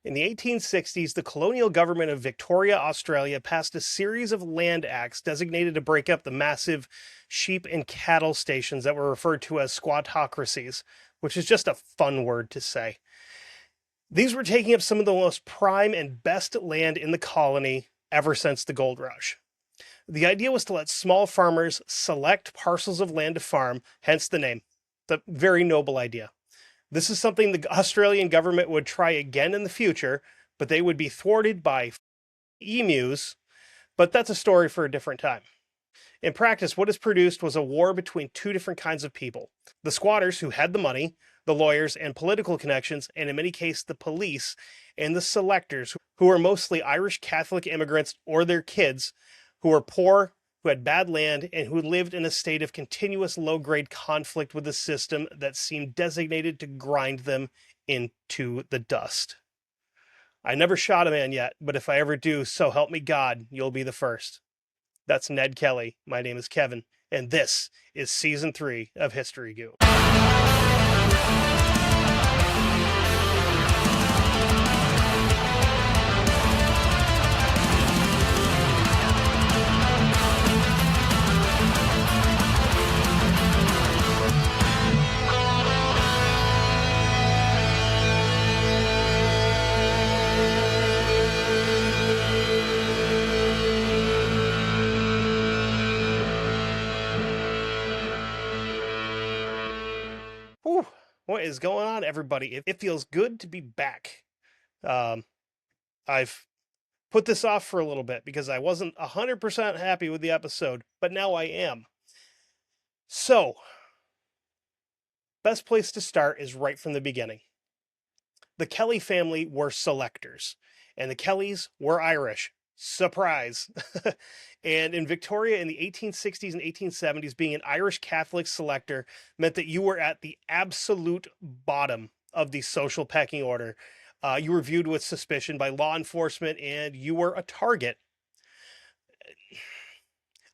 In the 1860s, the colonial government of Victoria, Australia, passed a series of land acts designated to break up the massive sheep and cattle stations that were referred to as squattocracies, which is just a fun word to say. These were taking up some of the most prime and best land in the colony ever since the gold rush. The idea was to let small farmers select parcels of land to farm, hence the name. It's a very noble idea. This is something the Australian government would try again in the future, but they would be thwarted by emus, but that's a story for a different time. In practice, what is produced was a war between two different kinds of people. The squatters, who had the money, the lawyers and political connections, and in many cases the police, and the selectors, who were mostly Irish Catholic immigrants or their kids, who were poor, who had bad land, and who lived in a state of continuous low-grade conflict with a system that seemed designated to grind them into the dust. I never shot a man yet, but if I ever do, so help me God, you'll be the first. That's Ned Kelly. My name is Kevin, and this is Season 3 of History Goon. Whew. What is going on, everybody? It feels good to be back. I've put this off for a little bit because I wasn't 100% happy with the episode, but now I am. So, best place to start is right from the beginning. The Kelly family were selectors, and the Kellys were Irish. Surprise! And in Victoria in the 1860s and 1870s, being an Irish Catholic selector meant that you were at the absolute bottom of the social pecking order. You were viewed with suspicion by law enforcement, and you were a target.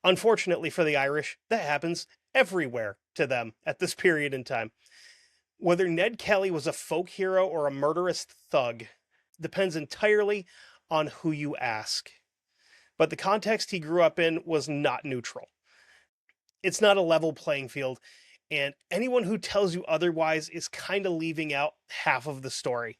Unfortunately for the Irish, that happens everywhere to them at this period in time. Whether Ned Kelly was a folk hero or a murderous thug depends entirely on who you ask. But the context he grew up in was not neutral. It's not a level playing field, and anyone who tells you otherwise is kind of leaving out half of the story.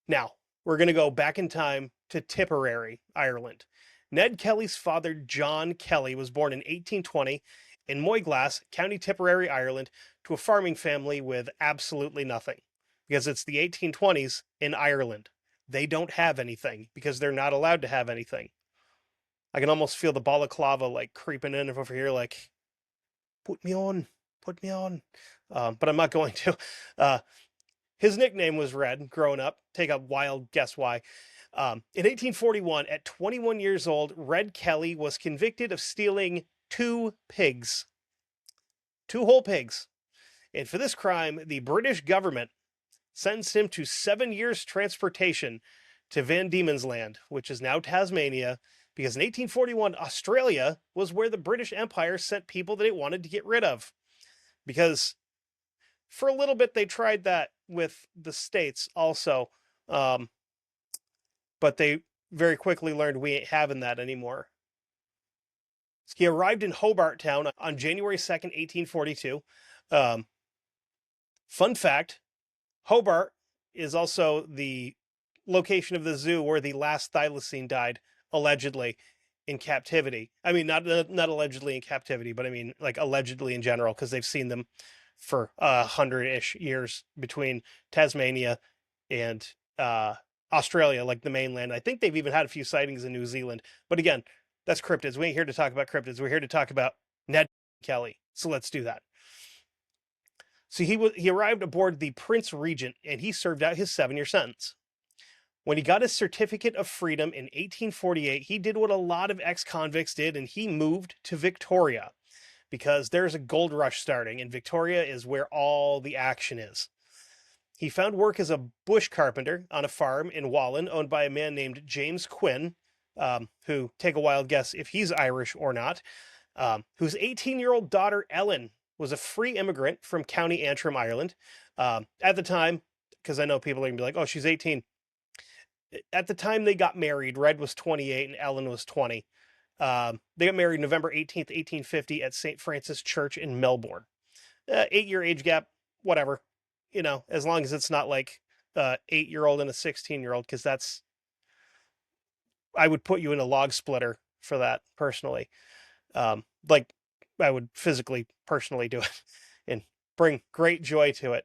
Now, we're going to go back in time to Tipperary, Ireland. Ned Kelly's father, John Kelly, was born in 1820 in Moyglass, County Tipperary, Ireland, to a farming family with absolutely nothing, because it's the 1820s in Ireland. They don't have anything because they're not allowed to have anything. I can almost feel the balaclava like creeping in over here, like, put me on. But I'm not going to. His nickname was Red growing up. Take a wild guess why. In 1841, at 21 years old, Red Kelly was convicted of stealing 2 pigs. 2 whole pigs. And for this crime, the British government sentenced him to 7 years transportation to Van Diemen's Land, which is now Tasmania, because in 1841, Australia was where the British Empire sent people that it wanted to get rid of. Because for a little bit, they tried that with the States also, but they very quickly learned we ain't having that anymore. He arrived in Hobart Town on January 2nd, 1842. Fun fact, Hobart is also the location of the zoo where the last thylacine died, allegedly, in captivity. I mean, not allegedly in captivity, but I mean, like, allegedly in general, because they've seen them for 100-ish years between Tasmania and Australia, like the mainland. I think they've even had a few sightings in New Zealand. But again, that's cryptids. We ain't here to talk about cryptids. We're here to talk about Ned Kelly. So let's do that. So he arrived aboard the Prince Regent, and he served out his 7-year sentence. When he got his certificate of freedom in 1848, he did what a lot of ex-convicts did, and he moved to Victoria, because there's a gold rush starting, and Victoria is where all the action is. He found work as a bush carpenter on a farm in Wallen, owned by a man named James Quinn, who, take a wild guess if he's Irish or not, whose 18-year-old daughter, Ellen, was a free immigrant from County Antrim, Ireland. At the time, because I know people are going to be like, oh, she's 18. At the time they got married, Red was 28 and Ellen was 20. They got married November 18th, 1850 at St. Francis Church in Melbourne. 8-year age gap, whatever. As long as it's not like 8-year-old and a 16-year-old, because I would put you in a log splitter for that personally. Like I would physically, personally do it and bring great joy to it.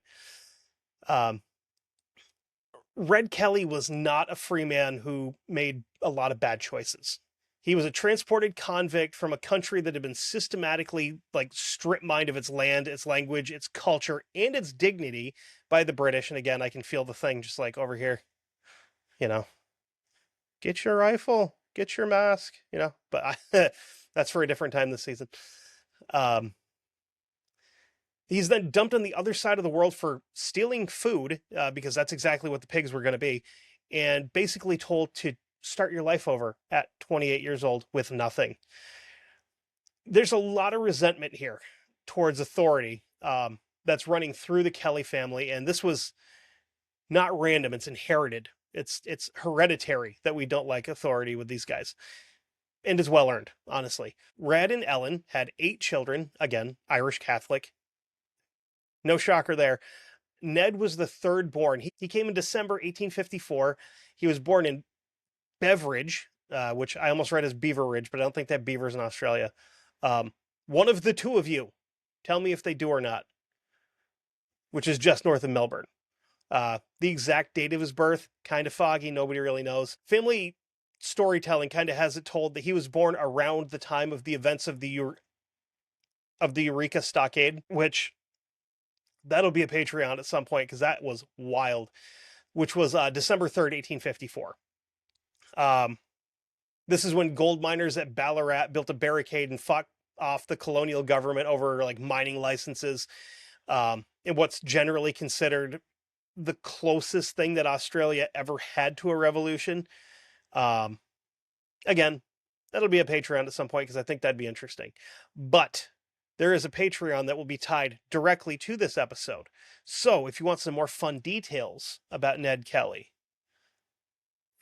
Red Kelly was not a free man who made a lot of bad choices. He was a transported convict from a country that had been systematically strip mined of its land, its language, its culture, and its dignity by the British. And again, I can feel the thing just like over here, get your rifle, get your mask, but that's for a different time this season. He's then dumped on the other side of the world for stealing food, because that's exactly what the pigs were going to be, and basically told to start your life over at 28 years old with nothing. There's a lot of resentment here towards authority that's running through the Kelly family, and this was not random. It's inherited. It's hereditary that we don't like authority with these guys. And it's well earned, honestly. Red and Ellen had 8 children, again, Irish Catholic. No shocker there. Ned was the third born. He came in December 1854. He was born in Beveridge, which I almost read as Beaveridge, but I don't think they have beavers in Australia. One of the two of you, tell me if they do or not, which is just north of Melbourne. The exact date of his birth, kind of foggy. Nobody really knows. Family storytelling kind of has it told that he was born around the time of the events of the Eureka Stockade, which that'll be a Patreon at some point because that was wild, which was December 3rd, 1854. This is when gold miners at Ballarat built a barricade and fought off the colonial government over mining licenses, and what's generally considered the closest thing that Australia ever had to a revolution. Again, that'll be a Patreon at some point because I think that'd be interesting. But there is a Patreon that will be tied directly to this episode. So if you want some more fun details about Ned Kelly,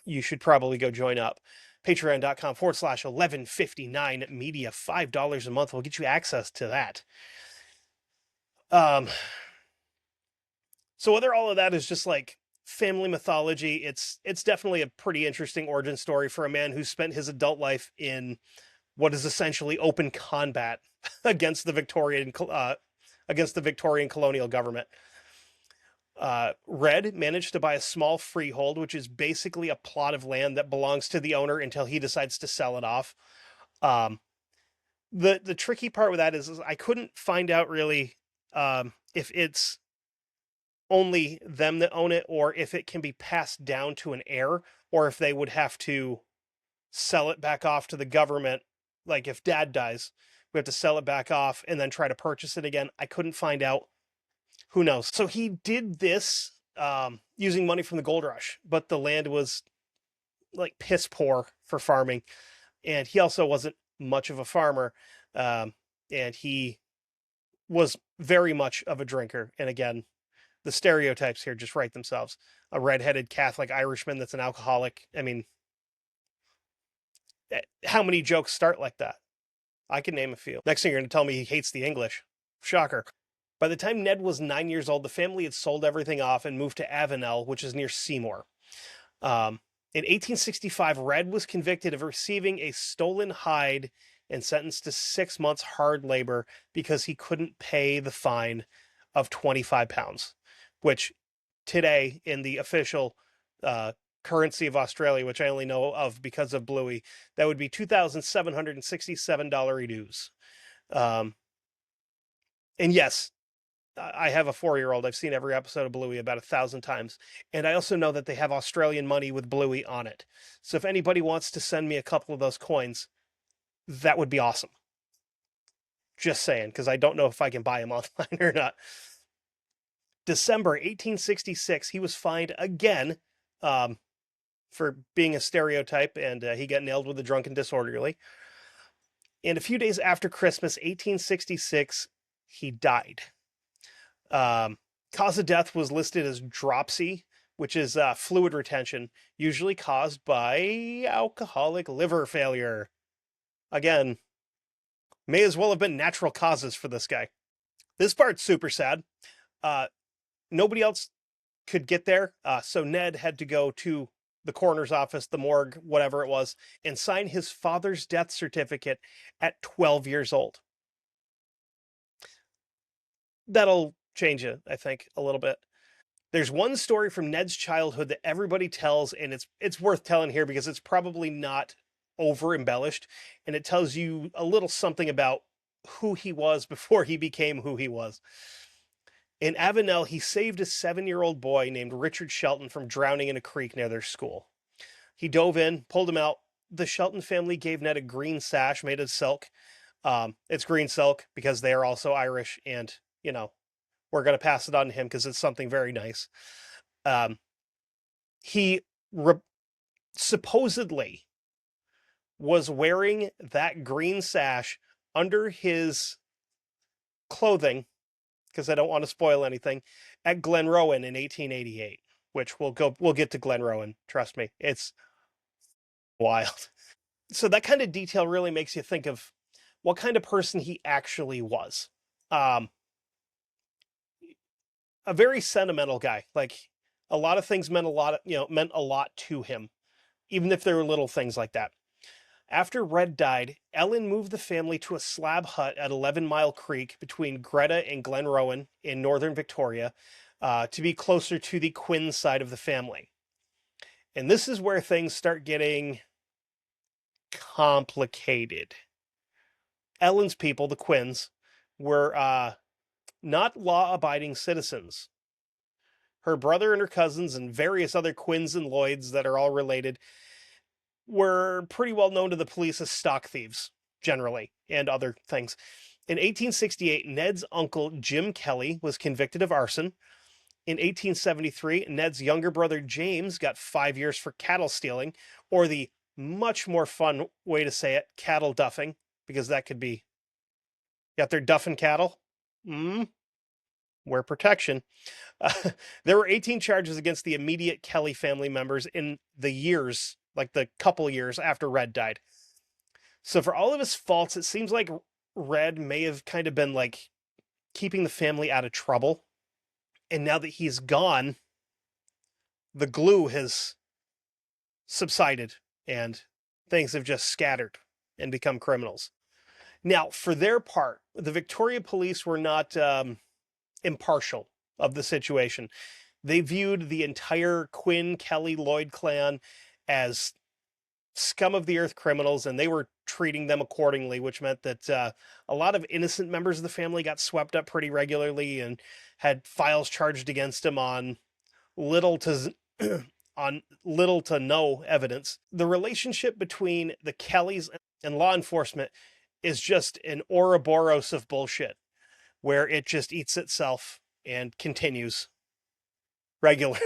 you should probably go join up. Patreon.com/1159 media, $5 a month will get you access to that. So whether all of that is just family mythology, it's definitely a pretty interesting origin story for a man who spent his adult life in what is essentially open combat against the Victorian colonial government. Red managed to buy a small freehold, which is basically a plot of land that belongs to the owner until he decides to sell it off. The tricky part with that is I couldn't find out really if it's only them that own it, or if it can be passed down to an heir, or if they would have to sell it back off to the government. Like if dad dies, we have to sell it back off and then try to purchase it again. I couldn't find out. Who knows? So he did this using money from the gold rush, but the land was piss poor for farming. And he also wasn't much of a farmer. And he was very much of a drinker. And again, the stereotypes here just write themselves. A redheaded Catholic Irishman that's an alcoholic. I mean, how many jokes start like that? I can name a few. Next thing you're going to tell me he hates the English. Shocker. By the time Ned was 9 years old, the family had sold everything off and moved to Avenel, which is near Seymour. In 1865, Red was convicted of receiving a stolen hide and sentenced to 6 months hard labor because he couldn't pay the fine of £25, which today in the official currency of Australia, which I only know of because of Bluey, that would be $2,767 dues. And yes, I have a 4-year-old. I've seen every episode of Bluey about 1,000 times. And I also know that they have Australian money with Bluey on it. So if anybody wants to send me a couple of those coins, that would be awesome. Just saying, because I don't know if I can buy them online or not. December 1866, he was fined again for being a stereotype, and he got nailed with a drunken disorderly. And a few days after Christmas, 1866, he died. Cause of death was listed as dropsy, which is fluid retention, usually caused by alcoholic liver failure. Again, may as well have been natural causes for this guy. This part's super sad. Uh, Nobody else could get there, so Ned had to go to the coroner's office, the morgue, whatever it was, and sign his father's death certificate at 12 years old. That'll change it, I think, a little bit. There's one story from Ned's childhood that everybody tells, and it's worth telling here because it's probably not over embellished, and it tells you a little something about who he was before he became who he was. In Avenel, he saved a 7-year-old boy named Richard Shelton from drowning in a creek near their school. He dove in, pulled him out. The Shelton family gave Ned a green sash made of silk. It's green silk because they are also Irish, and we're going to pass it on to him because it's something very nice. He supposedly was wearing that green sash under his clothing, because I don't want to spoil anything, at Glenrowan in 1888, which we'll get to Glenrowan. Trust me, it's wild. So that kind of detail really makes you think of what kind of person he actually was. A very sentimental guy. Like, a lot of things meant a lot to him, even if there were little things like that. After Red died, Ellen moved the family to a slab hut at 11 Mile Creek between Greta and Glenrowan in northern Victoria, to be closer to the Quinn side of the family. And this is where things start getting complicated. Ellen's people, the Quinns, were not law-abiding citizens. Her brother and her cousins and various other Quinns and Lloyds that are all related were pretty well known to the police as stock thieves, generally, and other things. In 1868, Ned's uncle, Jim Kelly, was convicted of arson. In 1873, Ned's younger brother, James, got 5 years for cattle stealing, or the much more fun way to say it, cattle duffing, because that could be, got their duffing cattle? Wear protection. There were 18 charges against the immediate Kelly family members in the years, like the couple years after Red died. So for all of his faults, it seems like Red may have kind of been like keeping the family out of trouble. And now that he's gone, the glue has subsided and things have just scattered and become criminals. Now, for their part, the Victoria police were not impartial of the situation. They viewed the entire Quinn, Kelly, Lloyd clan as scum of the earth criminals, and they were treating them accordingly, which meant that a lot of innocent members of the family got swept up pretty regularly and had files charged against them on little to no evidence. The relationship between the Kellys and law enforcement is just an Ouroboros of bullshit, where it just eats itself and continues regularly.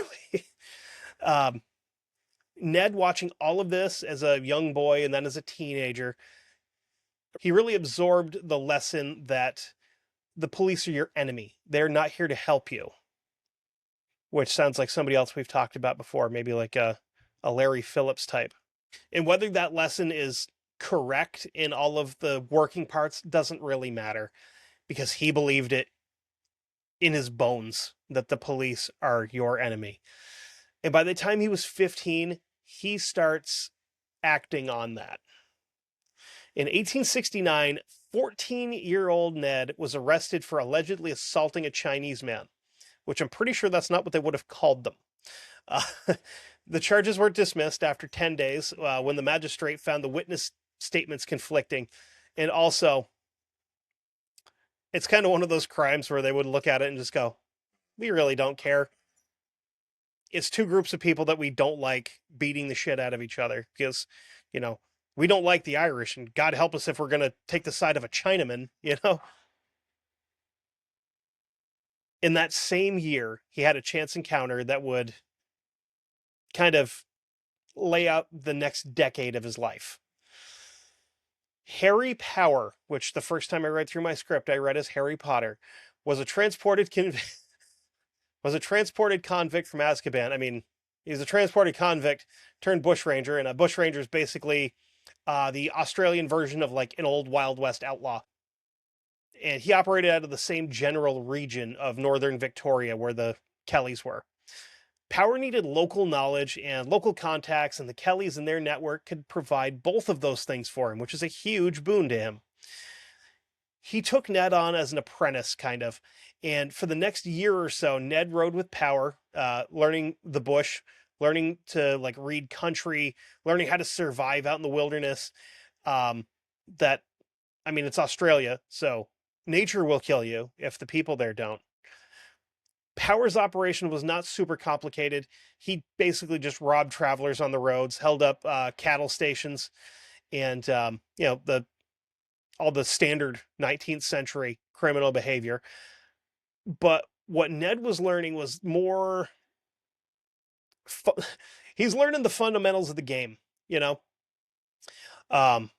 Ned, watching all of this as a young boy and then as a teenager, he really absorbed the lesson that the police are your enemy. They're not here to help you. Which sounds like somebody else we've talked about before, maybe like a Larry Phillips type. And whether that lesson is correct in all of the working parts doesn't really matter, because he believed it in his bones that the police are your enemy. And by the time he was 15, he starts acting on that. In 1869, 14-year-old Ned was arrested for allegedly assaulting a Chinese man, which I'm pretty sure that's not what they would have called them. The charges were dismissed after 10 days when the magistrate found the witness statements conflicting. And also, it's kind of one of those crimes where they would look at it and just go, we really don't care. It's two groups of people that we don't like beating the shit out of each other because, we don't like the Irish, and God help us if we're going to take the side of a Chinaman, In that same year, he had a chance encounter that would kind of lay out the next decade of his life. Harry Power, which the first time I read through my script, I read as Harry Potter, was a transported was a transported convict from Azkaban. I mean, he was a transported convict turned bushranger, and a bushranger is basically the Australian version of like an old Wild West outlaw. And he operated out of the same general region of northern Victoria where the Kellys were. Power needed local knowledge and local contacts, and the Kellys and their network could provide both of those things for him, which is a huge boon to him. He took Ned on as an apprentice, kind of, and for the next year or so, Ned rode with Power, learning the bush, learning to like read country, learning how to survive out in the wilderness. That, I mean, it's Australia, so nature will kill you if the people there don't. Power's operation was not super complicated. He basically just robbed travelers on the roads, held up cattle stations, and all the standard 19th century criminal behavior. But what Ned was learning was more. He's learning the fundamentals of the game. Um,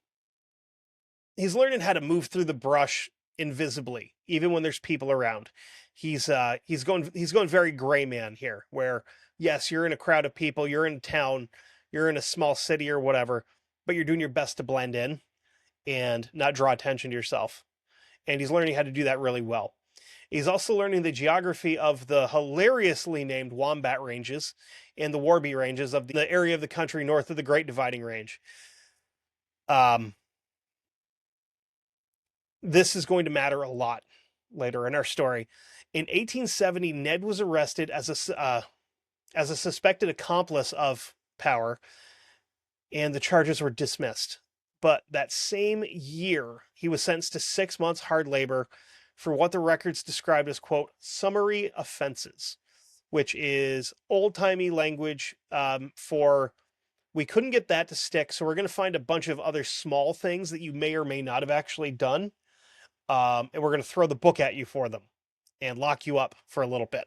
he's learning how to move through the brush invisibly, even when there's people around. He's going very gray man here, where yes, you're in a crowd of people, you're in a town, you're in a small city or whatever, but you're doing your best to blend in and not draw attention to yourself. And he's learning how to do that really well. He's also learning the geography of the hilariously named Wombat Ranges and the Warby Ranges of the area of the country north of the Great Dividing Range. This is going to matter a lot later in our story. In 1870, Ned was arrested as a suspected accomplice of Power, and the charges were dismissed. But that same year, he was sentenced to 6 months hard labor for what the records described as, quote, summary offenses, which is old-timey language for we couldn't get that to stick, so we're going to find a bunch of other small things that you may or may not have actually done, and we're going to throw the book at you for them and lock you up for a little bit.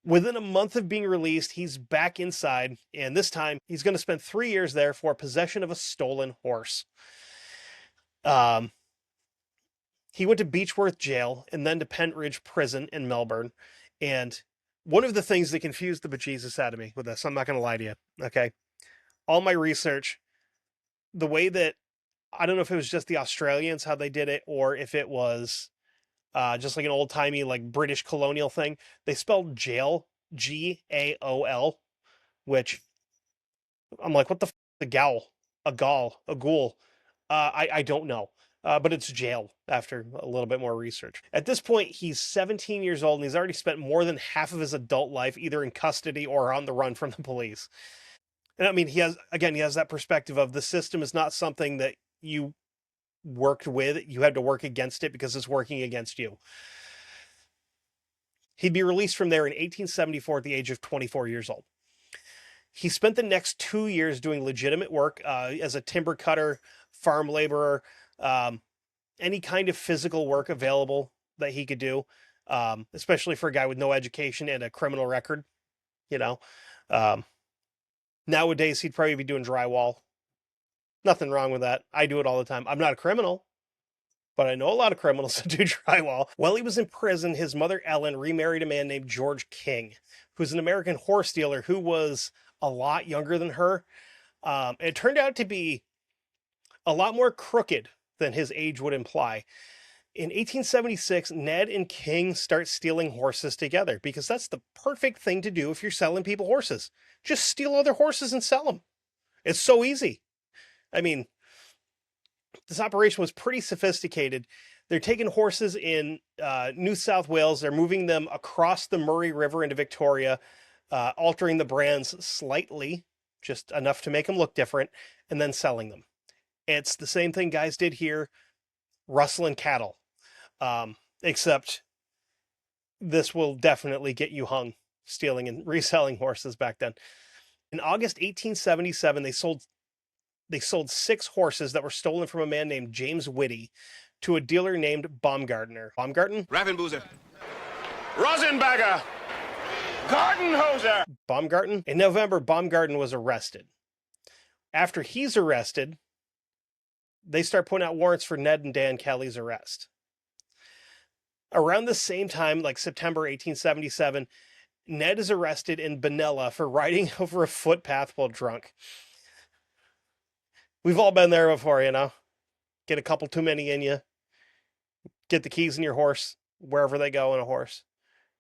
Within a month of being released, he's back inside, and this time he's going to spend 3 years there for possession of a stolen horse. He went to Beechworth Jail and then to Pentridge Prison in Melbourne. And one of the things that confused the bejesus out of me with this, I'm not going to lie to you, okay? All my research, the way that, I don't know if it was just the Australians, how they did it, or if it was just like an old-timey, like British colonial thing. They spelled jail, G-A-O-L, which I'm like, what the f*** a gowl? A gall? A ghoul? I don't know. But it's jail after a little bit more research. At this point, he's 17 years old, and he's already spent more than half of his adult life either in custody or on the run from the police. And I mean, he has that perspective of the system is not something that you worked with. You had to work against it because it's working against you. He'd be released from there in 1874 at the age of 24 years old. He spent the next 2 years doing legitimate work as a timber cutter, farm laborer, any kind of physical work available that he could do, especially for a guy with no education and a criminal record. Nowadays, he'd probably be doing drywall. Nothing wrong with that. I do it all the time. I'm not a criminal, but I know a lot of criminals that do drywall. While he was in prison, his mother, Ellen, remarried a man named George King, who's an American horse dealer who was a lot younger than her. It turned out to be a lot more crooked than his age would imply. In 1876, Ned and King start stealing horses together because that's the perfect thing to do if you're selling people horses. Just steal other horses and sell them. It's so easy. I mean, this operation was pretty sophisticated. They're taking horses in New South Wales. They're moving them across the Murray River into Victoria, altering the brands slightly, just enough to make them look different, and then selling them. It's the same thing guys did here, rustling cattle, except this will definitely get you hung, stealing and reselling horses back then. In August 1877, they sold 6 horses that were stolen from a man named James Whitty to a dealer named Baumgartner. Baumgarten? Raffenboozer. Rosenbagger. Gartenhoser. Baumgarten? In November, Baumgarten was arrested. After he's arrested, they start putting out warrants for Ned and Dan Kelly's arrest. Around the same time, like September 1877, Ned is arrested in Benella for riding over a footpath while drunk. We've all been there before, you know? Get a couple too many in you, get the keys in your horse, wherever they go in a horse,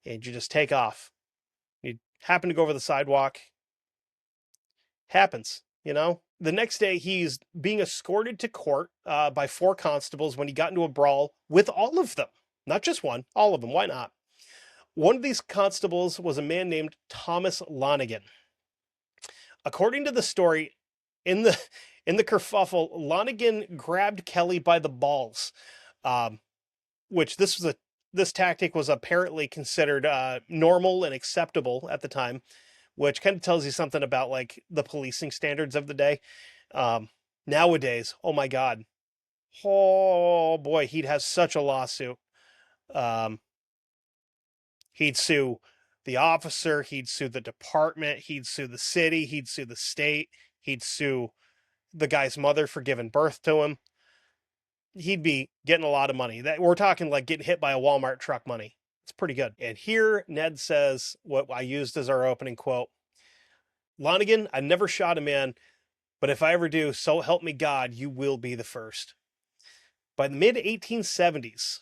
and you just take off. You happen to go over the sidewalk. Happens, you know? The next day, he's being escorted to court by 4 constables when he got into a brawl with all of them. Not just one, all of them. Why not? One of these constables was a man named Thomas Lonigan. According to the story, in the kerfuffle, Lonigan grabbed Kelly by the balls, which this tactic was apparently considered normal and acceptable at the time, which kind of tells you something about like the policing standards of the day. Nowadays, oh my God, oh boy, he'd have such a lawsuit. He'd sue the officer, he'd sue the department, he'd sue the city, he'd sue the state, he'd sue the guy's mother for giving birth to him. He'd be getting a lot of money. That we're talking like getting hit by a Walmart truck money. It's pretty good. And here Ned says what I used as our opening quote. Lonigan, I never shot a man, but if I ever do, so help me God, you will be the first. By the mid 1870s,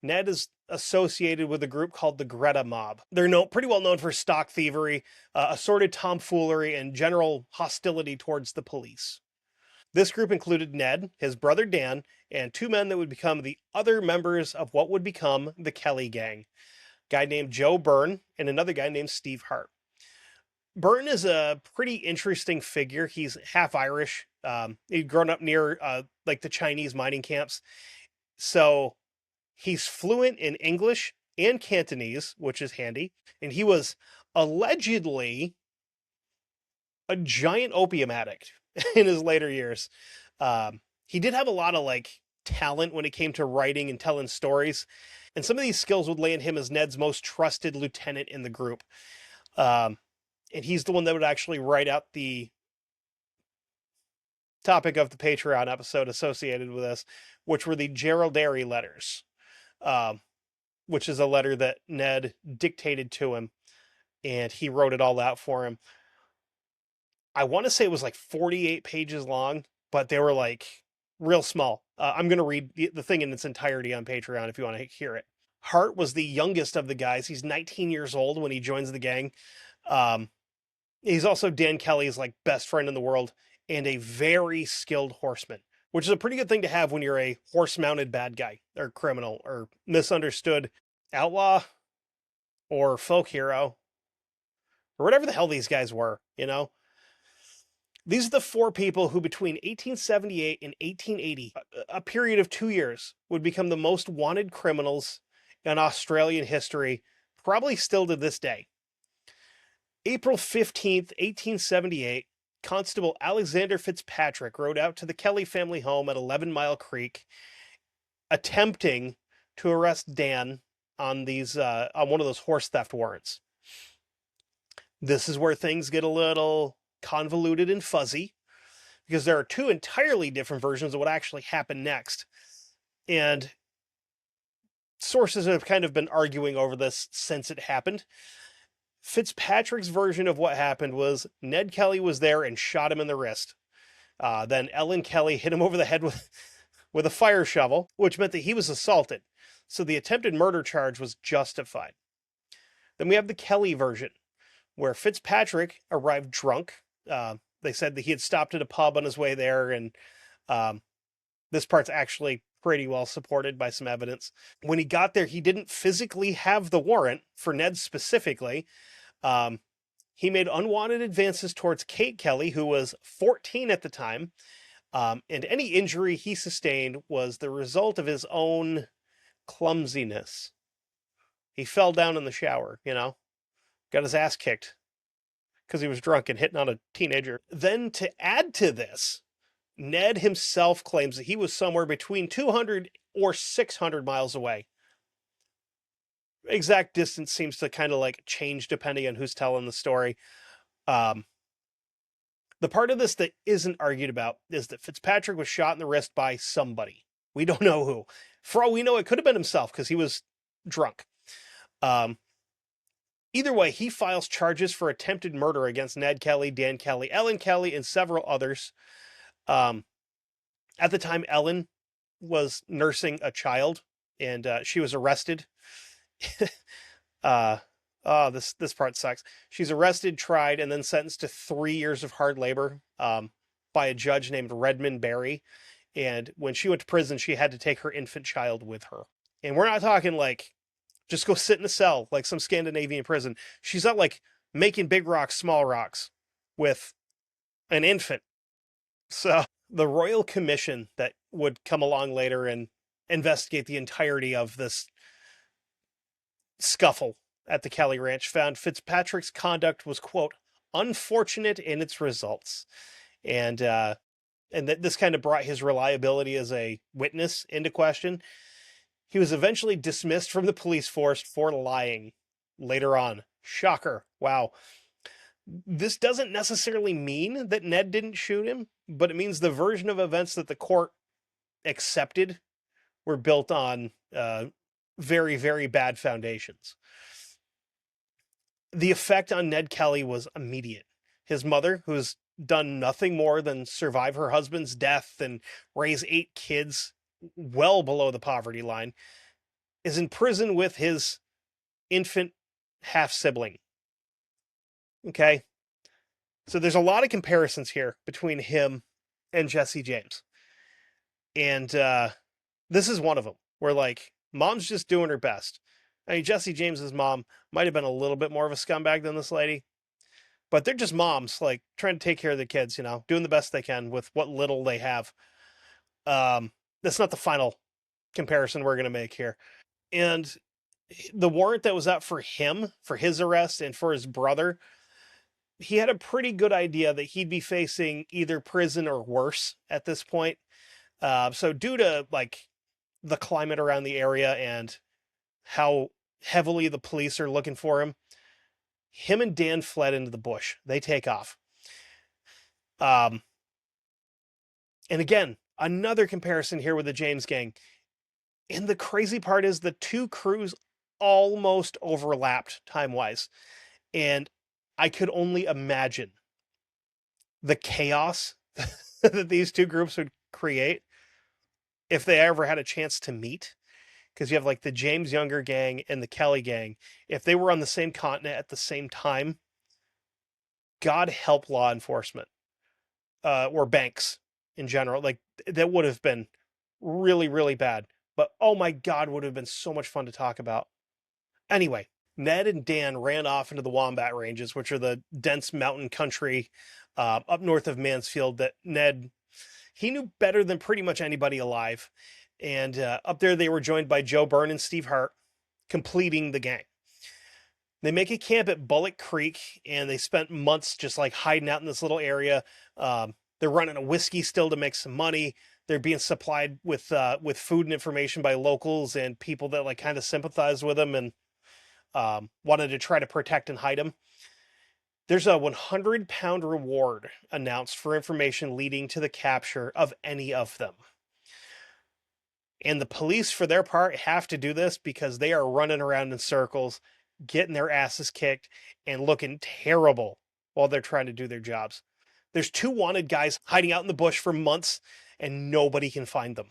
Ned is associated with a group called the Greta Mob. They're pretty well known for stock thievery, assorted tomfoolery, and general hostility towards the police. This group included Ned, his brother Dan, and 2 men that would become the other members of what would become the Kelly Gang. A guy named Joe Byrne and another guy named Steve Hart. Byrne is a pretty interesting figure. He's half Irish. He'd grown up near like the Chinese mining camps. So he's fluent in English and Cantonese, which is handy. And he was allegedly a giant opium addict in his later years. He did have a lot of like talent when it came to writing and telling stories. And some of these skills would land him as Ned's most trusted lieutenant in the group. And he's the one that would actually write out the topic of the Patreon episode associated with this, which were the Geraldary letters, which is a letter that Ned dictated to him, and he wrote it all out for him. I want to say it was like 48 pages long, but they were like real small. I'm going to read the thing in its entirety on Patreon if you want to hear it. Hart was the youngest of the guys. He's 19 years old when he joins the gang. He's also Dan Kelly's like best friend in the world and a very skilled horseman, which is a pretty good thing to have when you're a horse-mounted bad guy or criminal or misunderstood outlaw or folk hero or whatever the hell these guys were, you know? These are the 4 people who between 1878 and 1880, a period of 2 years, would become the most wanted criminals in Australian history, probably still to this day. April 15th, 1878, Constable Alexander Fitzpatrick rode out to the Kelly family home at 11 Mile Creek, attempting to arrest Dan on one of those horse theft warrants. This is where things get a little convoluted and fuzzy, because there are 2 entirely different versions of what actually happened next. And sources have kind of been arguing over this since it happened. Fitzpatrick's version of what happened was Ned Kelly was there and shot him in the wrist. Then Ellen Kelly hit him over the head with a fire shovel, which meant that he was assaulted. So the attempted murder charge was justified. Then we have the Kelly version, where Fitzpatrick arrived drunk. They said that he had stopped at a pub on his way there, and this part's actually pretty well supported by some evidence. When he got there, he didn't physically have the warrant for Ned specifically. He made unwanted advances towards Kate Kelly, who was 14 at the time, and any injury he sustained was the result of his own clumsiness. He fell down in the shower, you know, got his ass kicked because he was drunk and hitting on a teenager. Then to add to this, Ned himself claims that he was somewhere between 200 or 600 miles away. Exact distance seems to kind of like change depending on who's telling the story. The part of this that isn't argued about is that Fitzpatrick was shot in the wrist by somebody. We don't know who. For all we know, it could have been himself because he was drunk. Either way, he files charges for attempted murder against Ned Kelly, Dan Kelly, Ellen Kelly, and several others. At the time, Ellen was nursing a child, and she was arrested. This part sucks. She's arrested, tried, and then sentenced to 3 years of hard labor by a judge named Redmond Barry. And when she went to prison, she had to take her infant child with her. And we're not talking like just go sit in a cell like some Scandinavian prison. She's not like making big rocks, small rocks with an infant. So the Royal Commission that would come along later and investigate the entirety of this scuffle at the Kelly Ranch found Fitzpatrick's conduct was, quote, unfortunate in its results. And that this kind of brought his reliability as a witness into question. He was eventually dismissed from the police force for lying later on. Shocker. Wow. This doesn't necessarily mean that Ned didn't shoot him, but it means the version of events that the court accepted were built on very, very bad foundations. The effect on Ned Kelly was immediate. His mother, who's done nothing more than survive her husband's death and raise 8 kids well below the poverty line, is in prison with his infant half-sibling. Okay? So there's a lot of comparisons here between him and Jesse James. And this is one of them, where, like, mom's just doing her best. I mean, Jesse James's mom might have been a little bit more of a scumbag than this lady, but they're just moms, like, trying to take care of the kids, doing the best they can with what little they have. That's not the final comparison we're going to make here. And the warrant that was out for him, for his arrest, and for his brother, he had a pretty good idea that he'd be facing either prison or worse at this point. So due to, like, the climate around the area and how heavily the police are looking for him and Dan fled into the bush. They take off. And again, another comparison here with the James gang. And the crazy part is the two crews almost overlapped time-wise. And I could only imagine the chaos that these two groups would create if they ever had a chance to meet. Because you have, like, the James Younger gang and the Kelly gang. If they were on the same continent at the same time, God help law enforcement or banks in general. Like, that would have been really, really bad. But, oh my God, would have been so much fun to talk about. Anyway, Ned and Dan ran off into the Wombat Ranges, which are the dense mountain country up north of Mansfield that Ned, he knew better than pretty much anybody alive. And up there, they were joined by Joe Byrne and Steve Hart, completing the gang. They make a camp at Bullock Creek, and they spent months just, like, hiding out in this little area. They're running a whiskey still to make some money. They're being supplied with food and information by locals and people that, like, kind of sympathize with them and wanted to try to protect and hide them. There's a 100-pound reward announced for information leading to the capture of any of them. And the police, for their part, have to do this because they are running around in circles, getting their asses kicked, and looking terrible while they're trying to do their jobs. There's 2 wanted guys hiding out in the bush for months, and nobody can find them.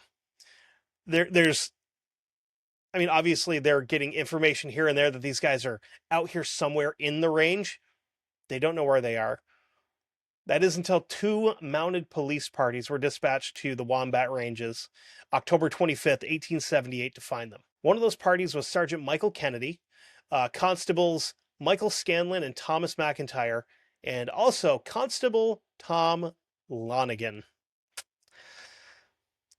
Obviously, they're getting information here and there that these guys are out here somewhere in the range. They don't know where they are. That is until 2 mounted police parties were dispatched to the Wombat Ranges, October 25th, 1878, to find them. One of those parties was Sergeant Michael Kennedy, Constables Michael Scanlon and Thomas McIntyre, and also Constable Tom Lonigan.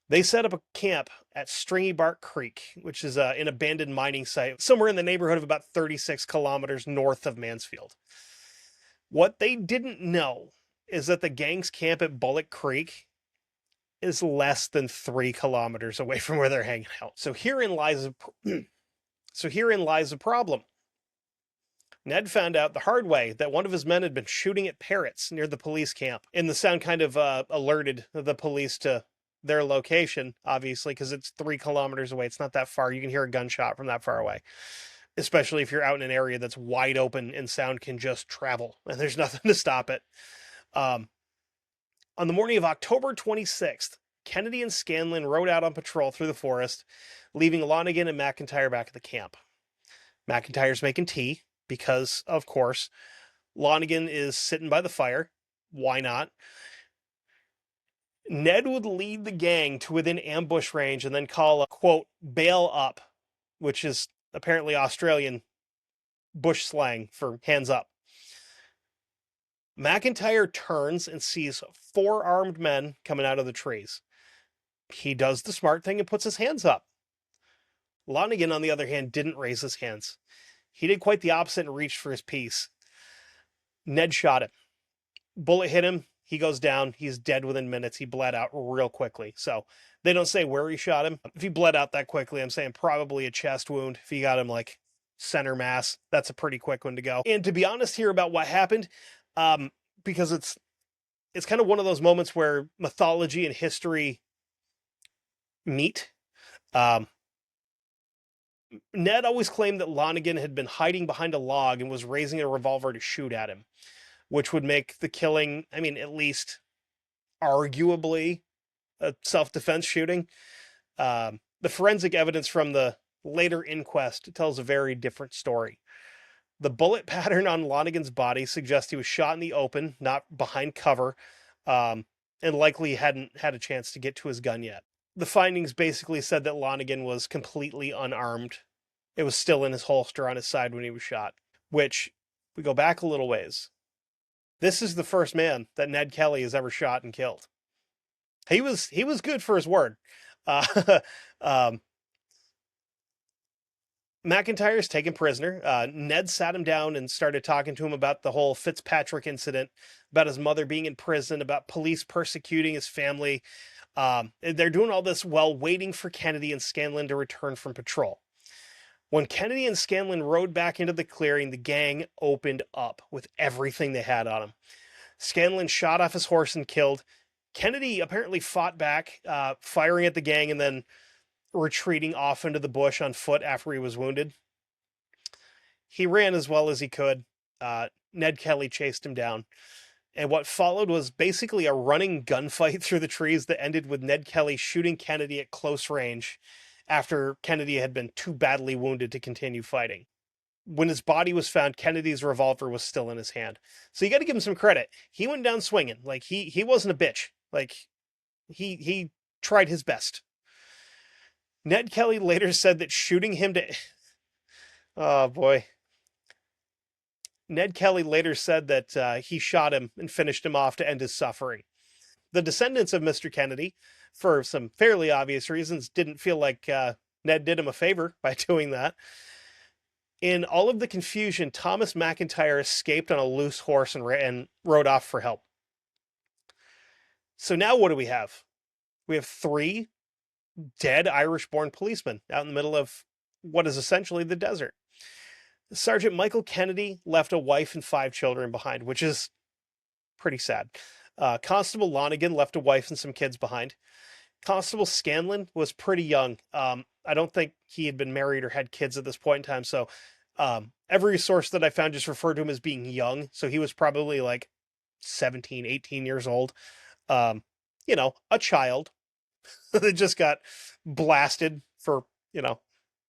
They set up a camp at Stringy Bark Creek, which is an abandoned mining site somewhere in the neighborhood of about 36 kilometers north of Mansfield. What they didn't know is that the gang's camp at Bullock Creek is less than 3 kilometers away from where they're hanging out. So herein lies a problem. Ned found out the hard way that one of his men had been shooting at parrots near the police camp, and the sound kind of alerted the police to their location, obviously, because it's 3 kilometers away. It's not that far. You can hear a gunshot from that far away, especially if you're out in an area that's wide open and sound can just travel and there's nothing to stop it. Um, on the morning of October 26th, Kennedy and Scanlon rode out on patrol through the forest, leaving Lonigan and McIntyre back at the camp. McIntyre's making tea because, of course, Lonigan is sitting by the fire. Why not? Ned would lead the gang to within ambush range and then call a, quote, bail up, which is apparently Australian bush slang for hands up. McIntyre turns and sees 4 armed men coming out of the trees. He does the smart thing and puts his hands up. Lonigan, on the other hand, didn't raise his hands. He did quite the opposite and reached for his piece. Ned shot him. Bullet hit him. He goes down. He's dead within minutes. He bled out real quickly. So they don't say where he shot him. If he bled out that quickly, I'm saying probably a chest wound. If he got him like center mass, that's a pretty quick one to go. And to be honest here about what happened, because it's kind of one of those moments where mythology and history meet. Ned always claimed that Lonigan had been hiding behind a log and was raising a revolver to shoot at him, which would make the killing, I mean, at least arguably a self-defense shooting. The forensic evidence from the later inquest tells a very different story. The bullet pattern on Lonigan's body suggests he was shot in the open, not behind cover, and likely hadn't had a chance to get to his gun yet. The findings basically said that Lonigan was completely unarmed. It was still in his holster on his side when he was shot, which, we go back a little ways. This is the first man that Ned Kelly has ever shot and killed. He was good for his word. McIntyre's taken prisoner. Ned sat him down and started talking to him about the whole Fitzpatrick incident, about his mother being in prison, about police persecuting his family. They're doing all this while waiting for Kennedy and Scanlon to return from patrol. When Kennedy and Scanlon rode back into the clearing, the gang opened up with everything they had on him. Scanlon shot off his horse and killed. Kennedy apparently fought back, firing at the gang and then retreating off into the bush on foot after he was wounded. He ran as well as he could. Ned Kelly chased him down. And what followed was basically a running gunfight through the trees that ended with Ned Kelly shooting Kennedy at close range after Kennedy had been too badly wounded to continue fighting. When his body was found, Kennedy's revolver was still in his hand. So you got to give him some credit. He went down swinging. Like, he wasn't a bitch. Like, he tried his best. Ned Kelly later said that shooting him to... Oh, boy. Ned Kelly later said that he shot him and finished him off to end his suffering. The descendants of Mr. Kennedy, for some fairly obvious reasons, didn't feel like Ned did him a favor by doing that. In all of the confusion, Thomas McIntyre escaped on a loose horse and rode off for help. So now what do we have? We have 3 dead Irish-born policemen out in the middle of what is essentially the desert. Sergeant Michael Kennedy left a wife and 5 children behind, which is pretty sad. Constable Lonigan left a wife and some kids behind. Constable Scanlon was pretty young. I don't think he had been married or had kids at this point in time. So every source that I found just referred to him as being young. So he was probably like 17, 18 years old. A child that just got blasted for,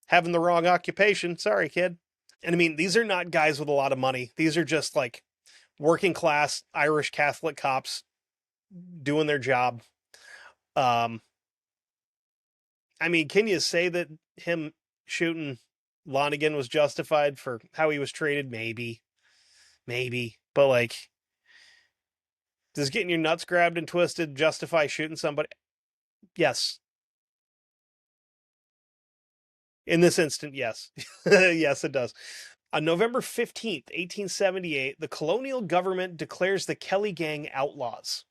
having the wrong occupation. Sorry, kid. And I mean, these are not guys with a lot of money. These are just like working class Irish Catholic cops doing their job. I mean, can you say that him shooting Lonigan was justified for how he was treated? Maybe. But like, does getting your nuts grabbed and twisted justify shooting somebody? Yes. In this instant, yes. Yes, it does. On November 15th, 1878, the colonial government declares the Kelly gang outlaws.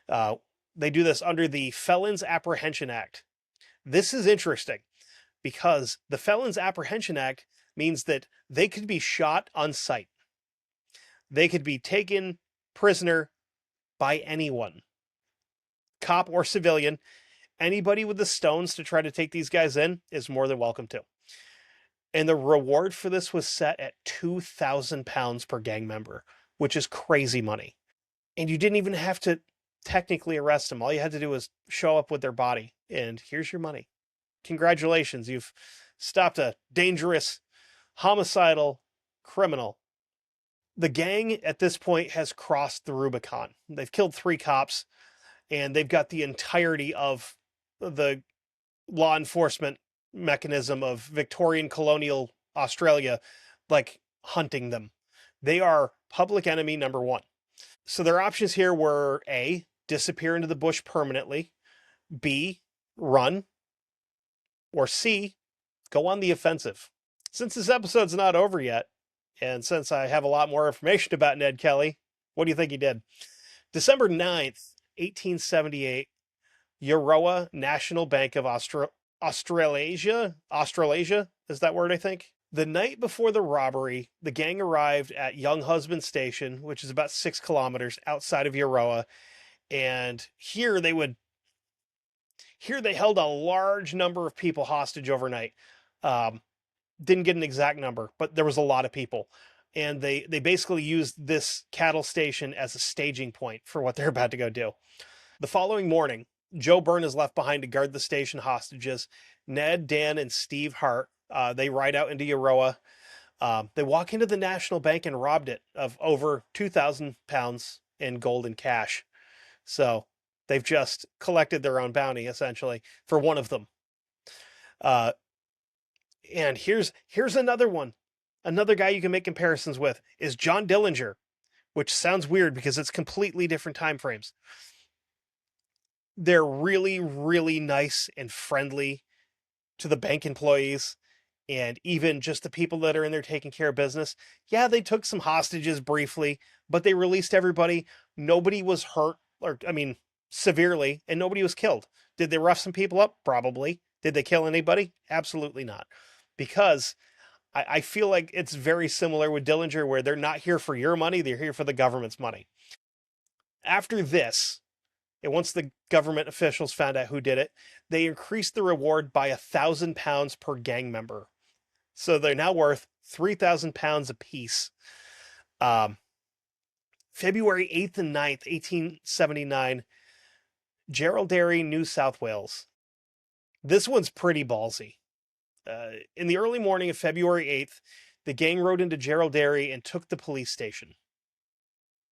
They do this under the Felons Apprehension Act. This is interesting because the Felons Apprehension Act means that they could be shot on sight. They could be taken prisoner by anyone, cop or civilian, Anybody with the stones to try to take these guys in is more than welcome to. And the reward for this was set at £2,000 per gang member, which is crazy money. And you didn't even have to technically arrest them. All you had to do was show up with their body, and here's your money. Congratulations, you've stopped a dangerous, homicidal criminal. The gang at this point has crossed the Rubicon. They've killed 3 cops, and they've got the entirety of the law enforcement mechanism of Victorian colonial Australia, like, hunting them. They are public enemy number 1. So their options here were A, disappear into the bush permanently, B, run, or C, go on the offensive. Since this episode's not over yet, and since I have a lot more information about Ned Kelly, what do you think he did? December 9th, 1878, Euroa National Bank of Australasia, is that word, I think? The night before the robbery, the gang arrived at Young Husband Station, which is about 6 kilometers outside of Euroa, and here they held a large number of people hostage overnight. Didn't get an exact number, but there was a lot of people. And they basically used this cattle station as a staging point for what they're about to go do. The following morning, Joe Byrne is left behind to guard the station hostages. Ned, Dan, and Steve Hart, they ride out into Euroa. They walk into the National Bank and robbed it of over £2,000 in gold and cash. So they've just collected their own bounty, essentially, for one of them. And here's another one. Another guy you can make comparisons with is John Dillinger, which sounds weird because it's completely different time frames. They're really, really nice and friendly to the bank employees and even just the people that are in there taking care of business. Yeah, they took some hostages briefly, but they released everybody. Nobody was hurt, severely, and nobody was killed. Did they rough some people up? Probably. Did they kill anybody? Absolutely not. Because I feel like it's very similar with Dillinger, where they're not here for your money, they're here for the government's money. After this, and once the government officials found out who did it, they increased the reward by £1,000 per gang member. So they're now worth £3,000 apiece. February 8th and 9th, 1879, Geraldary, New South Wales. This one's pretty ballsy. In the early morning of February 8th, the gang rode into Geraldary and took the police station.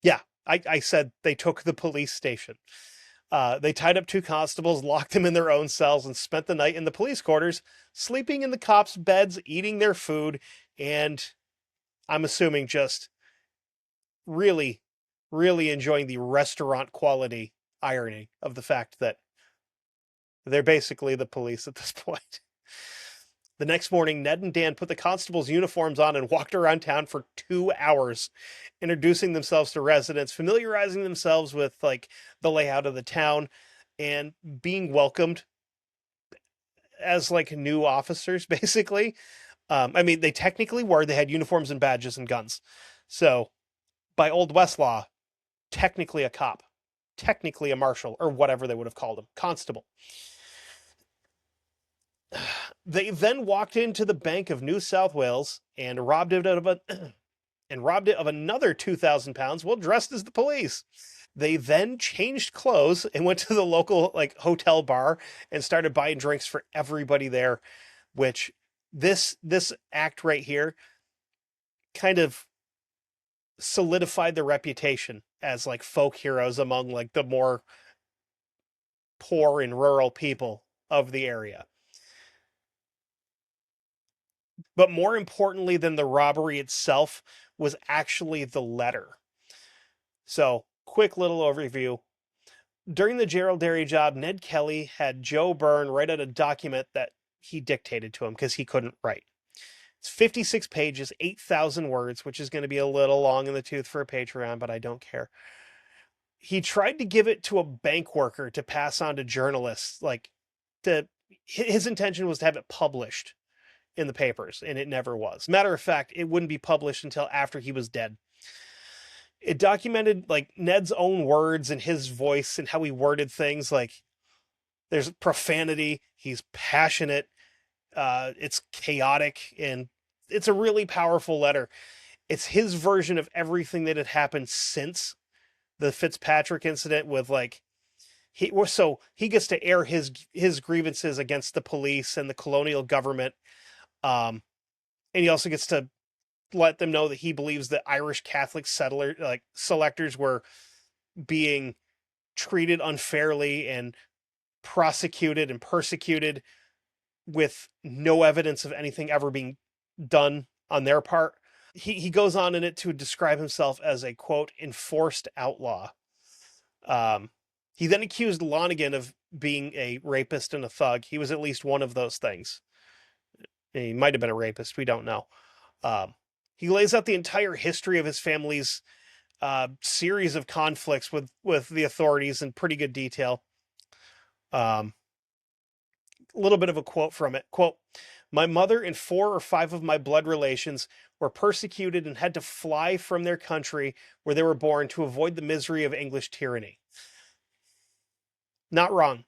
Yeah, I said they took the police station. They tied up 2 constables, locked them in their own cells, and spent the night in the police quarters, sleeping in the cops' beds, eating their food, and I'm assuming just really, really enjoying the restaurant quality irony of the fact that they're basically the police at this point. The next morning, Ned and Dan put the constables' uniforms on and walked around town for 2 hours, introducing themselves to residents, familiarizing themselves with the layout of the town, and being welcomed as new officers, basically. They technically were. They had uniforms and badges and guns. So, by Old West law, technically a cop, technically a marshal, or whatever they would have called him, constable. They then walked into the Bank of New South Wales and robbed it of another £2,000 while dressed as the police. They then changed clothes and went to the local hotel bar and started buying drinks for everybody there, which this act right here kind of solidified their reputation as folk heroes among the more poor and rural people of the area. But more importantly than the robbery itself was actually the letter. So, quick little overview. During the Geraldary job, Ned Kelly had Joe Byrne write out a document that he dictated to him because he couldn't write. It's 56 pages, 8,000 words, which is going to be a little long in the tooth for a Patreon, but I don't care. He tried to give it to a bank worker to pass on to journalists. His intention was to have it published in the papers, and it never was. Matter of fact, it wouldn't be published until after he was dead. It documented Ned's own words and his voice and how he worded things. There's profanity. He's passionate. It's chaotic, and it's a really powerful letter. It's his version of everything that had happened since the Fitzpatrick incident with like he gets to air his grievances against the police and the colonial government. And he also gets to let them know that he believes that Irish Catholic selectors were being treated unfairly and prosecuted and persecuted with no evidence of anything ever being done on their part. He goes on in it to describe himself as a quote enforced outlaw. Um, he then accused Lonigan of being a rapist and a thug. He was at least one of those things. He might have been a rapist. We don't know. He lays out the entire history of his family's series of conflicts with the authorities in pretty good detail. A little bit of a quote from it. Quote, "My mother and 4 or 5 of my blood relations were persecuted and had to fly from their country where they were born to avoid the misery of English tyranny." Not wrong,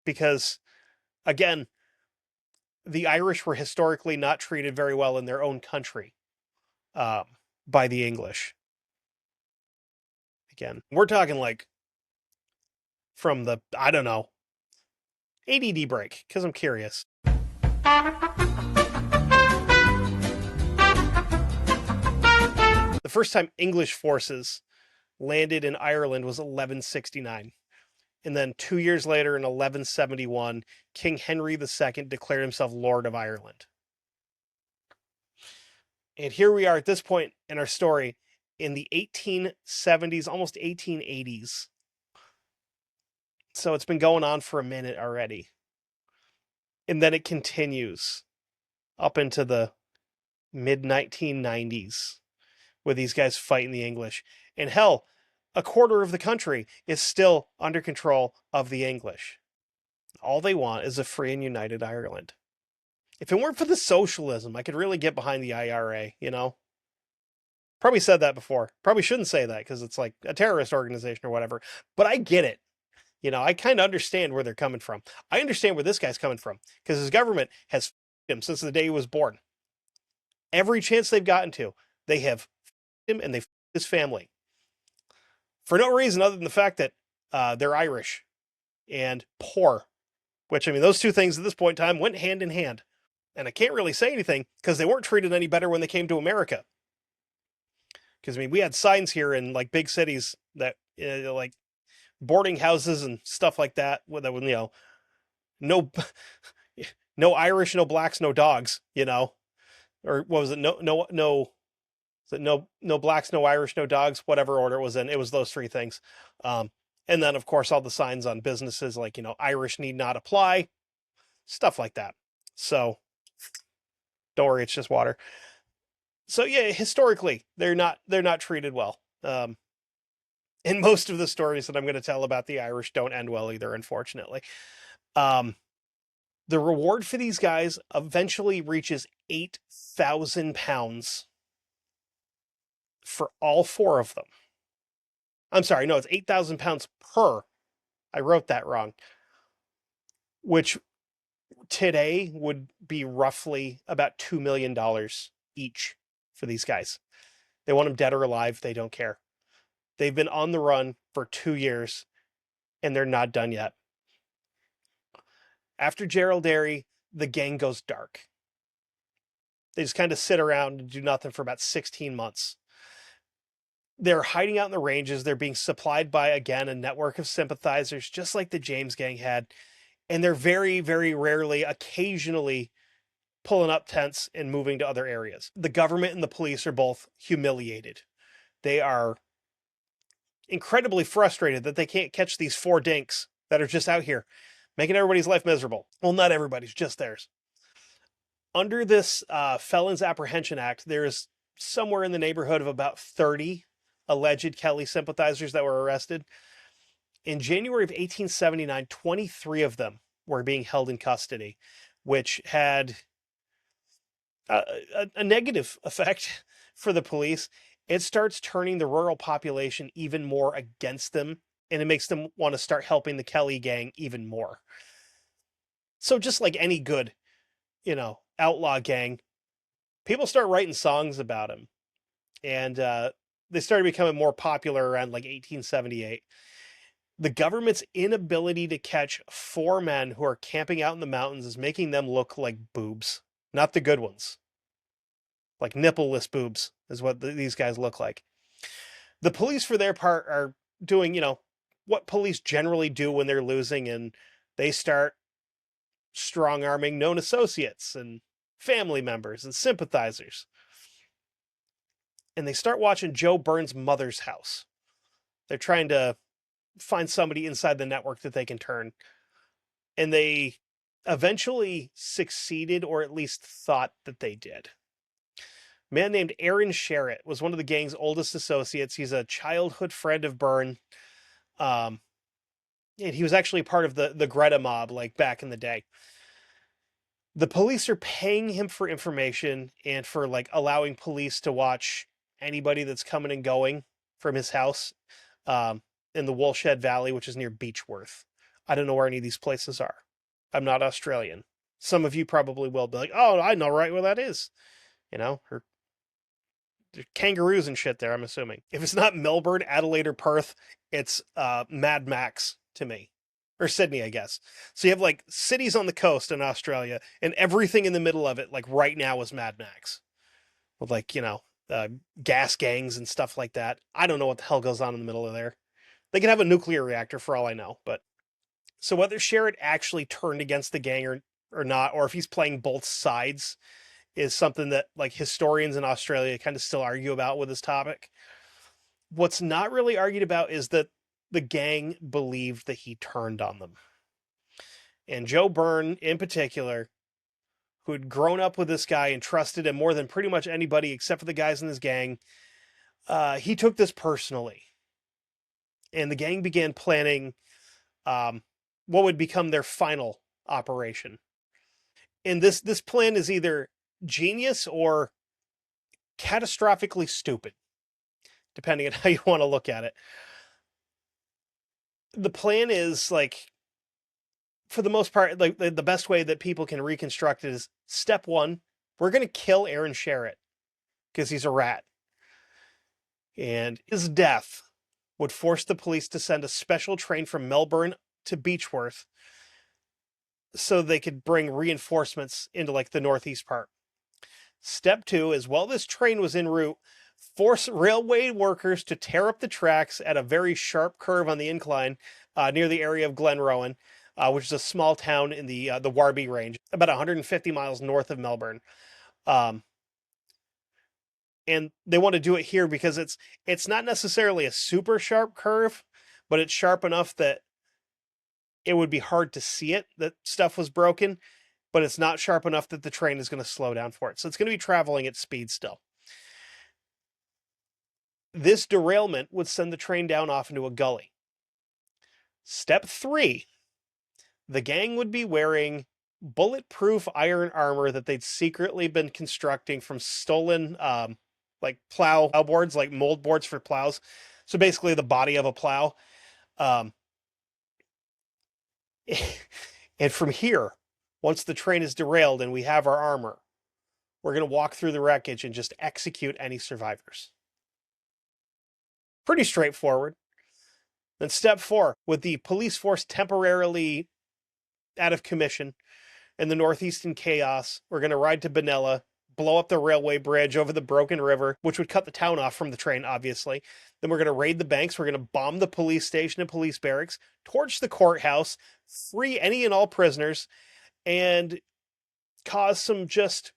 because, again, the Irish were historically not treated very well in their own country by the English. Again, we're talking like from the, I don't know, ADD break, because I'm curious. The first time English forces landed in Ireland was 1169. And then 2 years later, in 1171, King Henry II declared himself Lord of Ireland. And here we are at this point in our story in the 1870s, almost 1880s. So it's been going on for a minute already. And then it continues up into the mid 1990s with these guys fighting the English. And hell, a quarter of the country is still under control of the English. All they want is a free and united Ireland. If it weren't for the socialism, I could really get behind the IRA, you know? Probably said that before. Probably shouldn't say that because it's like a terrorist organization or whatever. But I get it. You know, I kind of understand where they're coming from. I understand where this guy's coming from because his government has him since the day he was born. Every chance they've gotten to, they have him and they've his family. For no reason other than the fact that they're Irish and poor, which, I mean, those two things at this point in time went hand in hand. And I can't really say anything because they weren't treated any better when they came to America. Because, I mean, we had signs here in like big cities that like boarding houses and stuff like that with, you know, no, no Irish, no blacks, no dogs, you know, or what was it? No, no blacks, no Irish, no dogs, whatever order it was in. It was those 3 things. And then, of course, all the signs on businesses like, you know, Irish need not apply, stuff like that. So don't worry, it's just water. So yeah, historically, they're not treated well. And most of the stories that I'm going to tell about the Irish don't end well either, unfortunately. The reward for these guys eventually reaches £8,000 for all 4 of them. I'm sorry, no, it's £8,000 per. I wrote that wrong. Which today would be roughly about $2 million each for these guys. They want them dead or alive. They don't care. They've been on the run for 2 years and they're not done yet. After Gerald Derry, the gang goes dark. They just kind of sit around and do nothing for about 16 months. They're hiding out in the ranges. They're being supplied by, again, a network of sympathizers, just like the James gang had. And they're very, very rarely, occasionally pulling up tents and moving to other areas. The government and the police are both humiliated. They are incredibly frustrated that they can't catch these 4 dinks that are just out here making everybody's life miserable. Well, not everybody's, just theirs. Under this Felons Apprehension Act, there's somewhere in the neighborhood of about 30 alleged Kelly sympathizers that were arrested. In January of 1879, 23 of them were being held in custody, which had a negative effect for the police. It starts turning the rural population even more against them and it makes them want to start helping the Kelly gang even more. So just like any good, outlaw gang, people start writing songs about him, and they started becoming more popular around like 1878. The government's inability to catch 4 men who are camping out in the mountains is making them look like boobs, not the good ones. Like nippleless boobs is what these guys look like. The police, for their part, are doing, what police generally do when they're losing, and they start strong arming known associates and family members and sympathizers. And they start watching Joe Burns' mother's house. They're trying to find somebody inside the network that they can turn. And they eventually succeeded, or at least thought that they did. A man named Aaron Sherritt was one of the gang's oldest associates. He's a childhood friend of Byrne. And he was actually part of the Greta mob, like back in the day. The police are paying him for information and for like allowing police to watch anybody that's coming and going from his house in the Woolshed Valley, which is near Beechworth. I don't know where any of these places are. I'm not Australian. Some of you probably will be like, oh, I know right where that is. Or kangaroos and shit there, I'm assuming. If it's not Melbourne, Adelaide, or Perth, it's Mad Max to me. Or Sydney, I guess. So you have like cities on the coast in Australia, and everything in the middle of it, like right now, is Mad Max. With like, gas gangs and stuff like that. I don't know what the hell goes on in the middle of there. They could have a nuclear reactor for all I know. But so whether Sherritt actually turned against the gang or not, or if he's playing both sides, is something that like historians in Australia kind of still argue about with this topic. What's not really argued about is that the gang believed that he turned on them. And Joe Byrne, in particular, who had grown up with this guy and trusted him more than pretty much anybody except for the guys in his gang, he took this personally. And the gang began planning what would become their final operation. And this plan is either genius or catastrophically stupid, depending on how you want to look at it. The plan is like, for the most part, like the best way that people can reconstruct it is step 1, we're going to kill Aaron Sherritt because he's a rat. And his death would force the police to send a special train from Melbourne to Beechworth so they could bring reinforcements into like the northeast part. Step 2 is, while this train was en route, force railway workers to tear up the tracks at a very sharp curve on the incline near the area of Glenrowan, which is a small town in the Warby Range, about 150 miles north of Melbourne. And they want to do it here because it's not necessarily a super sharp curve, but it's sharp enough that it would be hard to see it, that stuff was broken, but it's not sharp enough that the train is going to slow down for it. So it's going to be traveling at speed still. This derailment would send the train down off into a gully. Step 3, the gang would be wearing bulletproof iron armor that they'd secretly been constructing from stolen like plow boards, like mold boards for plows. So basically the body of a plow. And from here, once the train is derailed and we have our armor, we're going to walk through the wreckage and just execute any survivors. Pretty straightforward. Then step 4, with the police force temporarily out of commission and the northeastern chaos, we're going to ride to Benalla, blow up the railway bridge over the Broken River, which would cut the town off from the train, obviously. Then we're going to raid the banks. We're going to bomb the police station and police barracks, torch the courthouse, free any and all prisoners, and cause some just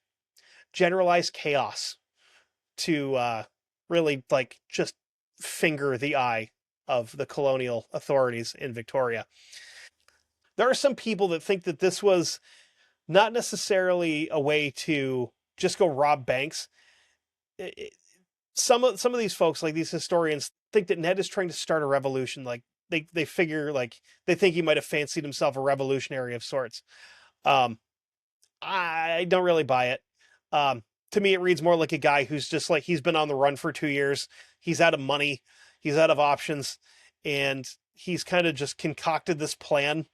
generalized chaos to really like just finger the eye of the colonial authorities in Victoria. There are some people that think that this was not necessarily a way to just go rob banks. Some of these folks, like these historians, think that Ned is trying to start a revolution. Like they figure, like they think he might have fancied himself a revolutionary of sorts. I don't really buy it. To me, it reads more like a guy who's just like, he's been on the run for 2 years. He's out of money. He's out of options. And he's kind of just concocted this plan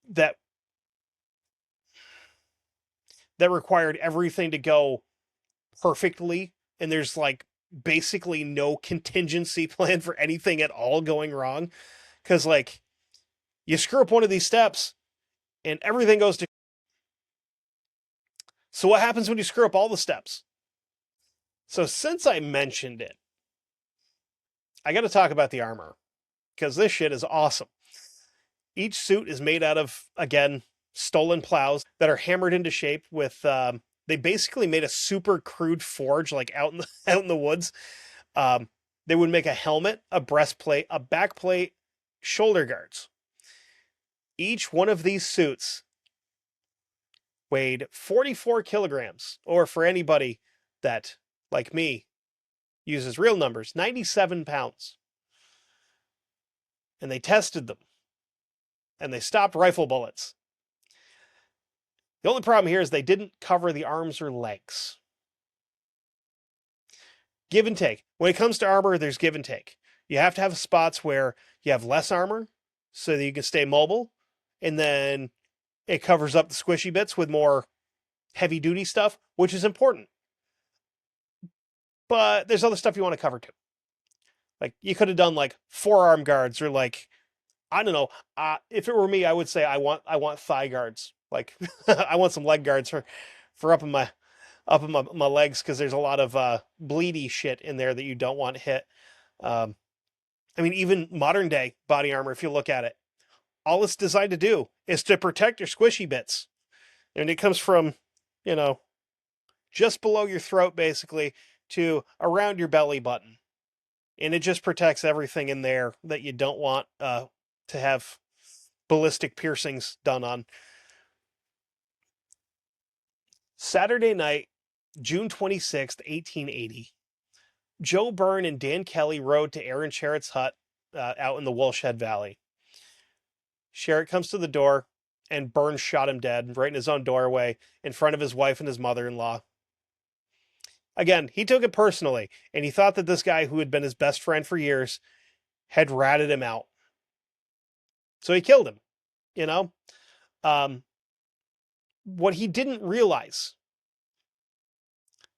that required everything to go perfectly, and there's like basically no contingency plan for anything at all going wrong, because like you screw up one of these steps and everything goes to. So what happens when you screw up all the steps? So since I mentioned it, I got to talk about the armor, because this shit is awesome. Each suit is made out of, again, stolen plows that are hammered into shape with. They basically made a super crude forge, like out in the out in the woods. They would make a helmet, a breastplate, a backplate, shoulder guards. Each one of these suits weighed 44 kilograms, or for anybody that, like me, uses real numbers, 97 pounds. And they tested them, and they stopped rifle bullets. The only problem here is they didn't cover the arms or legs. Give and take. When it comes to armor, there's give and take. You have to have spots where you have less armor so that you can stay mobile, and then it covers up the squishy bits with more heavy duty stuff, which is important. But there's other stuff you want to cover too. Like you could have done like forearm guards, or like, I don't know. If it were me, I would say I want thigh guards. Like I want some leg guards for up in my legs, because there's a lot of bleedy shit in there that you don't want hit. I mean, even modern day body armor, if you look at it, all it's designed to do is to protect your squishy bits. And it comes from, you know, just below your throat, basically, to around your belly button. And it just protects everything in there that you don't want to have ballistic piercings done on. Saturday night, June 26th, 1880. Joe Byrne and Dan Kelly rode to Aaron Sherritt's hut out in the Woolshed Valley. Sherritt comes to the door, and Byrne shot him dead right in his own doorway in front of his wife and his mother-in-law. Again, he took it personally, and he thought that this guy who had been his best friend for years had ratted him out. So he killed him, you know? What he didn't realize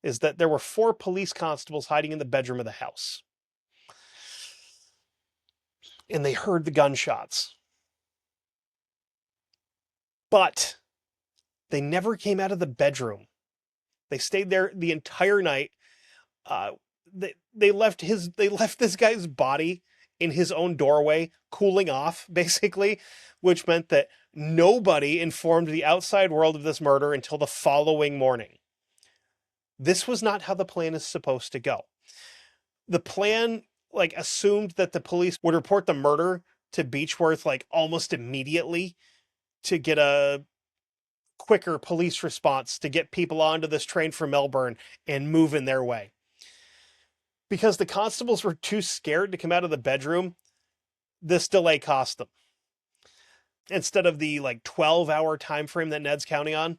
is that there were 4 police constables hiding in the bedroom of the house. And they heard the gunshots. But they never came out of the bedroom. They stayed there the entire night. They left this guy's body in his own doorway, cooling off, basically, which meant that nobody informed the outside world of this murder until the following morning. This was not how the plan is supposed to go. The plan, like, assumed that the police would report the murder to Beechworth, like, almost immediately to get a quicker police response, to get people onto this train from Melbourne and move in their way. Because the constables were too scared to come out of the bedroom, this delay cost them. Instead of the like 12-hour time frame that Ned's counting on,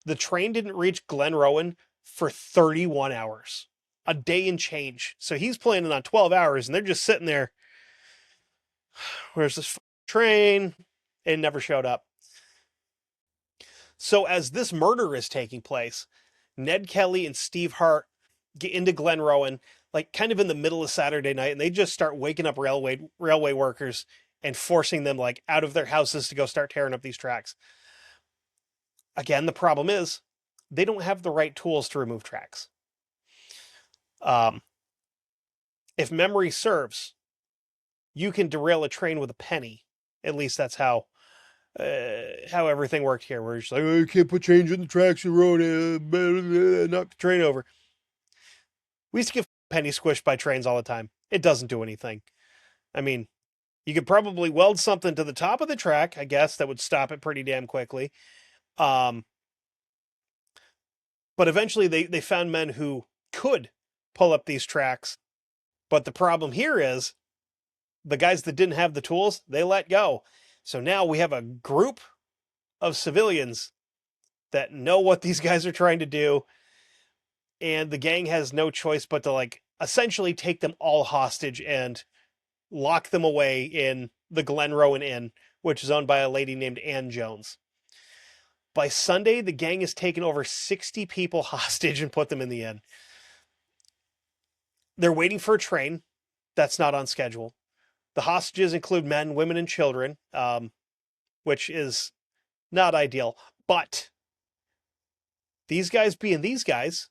the train didn't reach Glenrowan for 31 hours. A day and change. So he's planning on 12 hours, and they're just sitting there. Where's this train? It never showed up. So as this murder is taking place, Ned Kelly and Steve Hart get into Glenrowan, like kind of in the middle of Saturday night, and they just start waking up railway workers and forcing them like out of their houses to go start tearing up these tracks. Again, the problem is they don't have the right tools to remove tracks. If memory serves, you can derail a train with a penny. At least that's how everything worked here, where it's like, oh, you can't put change in the tracks you rode, knock the train over. We used to get penny squished by trains all the time. It doesn't do anything. I mean, you could probably weld something to the top of the track, I guess, that would stop it pretty damn quickly. But eventually they found men who could pull up these tracks. But the problem here is the guys that didn't have the tools, they let go. So now we have a group of civilians that know what these guys are trying to do. And the gang has no choice but to like essentially take them all hostage and lock them away in the Glenrowan Inn, which is owned by a lady named Ann Jones. By Sunday, the gang has taken over 60 people hostage and put them in the inn. They're waiting for a train that's not on schedule. The hostages include men, women, and children, which is not ideal. But these guys being these guys,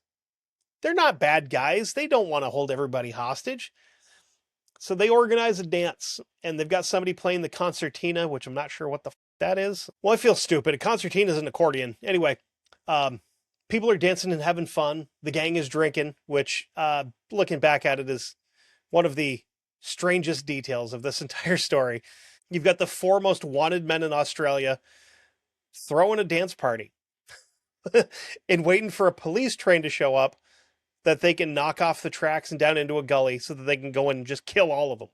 they're not bad guys. They don't want to hold everybody hostage. So they organize a dance, and they've got somebody playing the concertina, which I'm not sure what the that is. Well, I feel stupid. A concertina is an accordion. Anyway, people are dancing and having fun. The gang is drinking, which, looking back at it, is one of the strangest details of this entire story. You've got the four most wanted men in Australia throwing a dance party and waiting for a police train to show up that they can knock off the tracks and down into a gully so that they can go in and just kill all of them.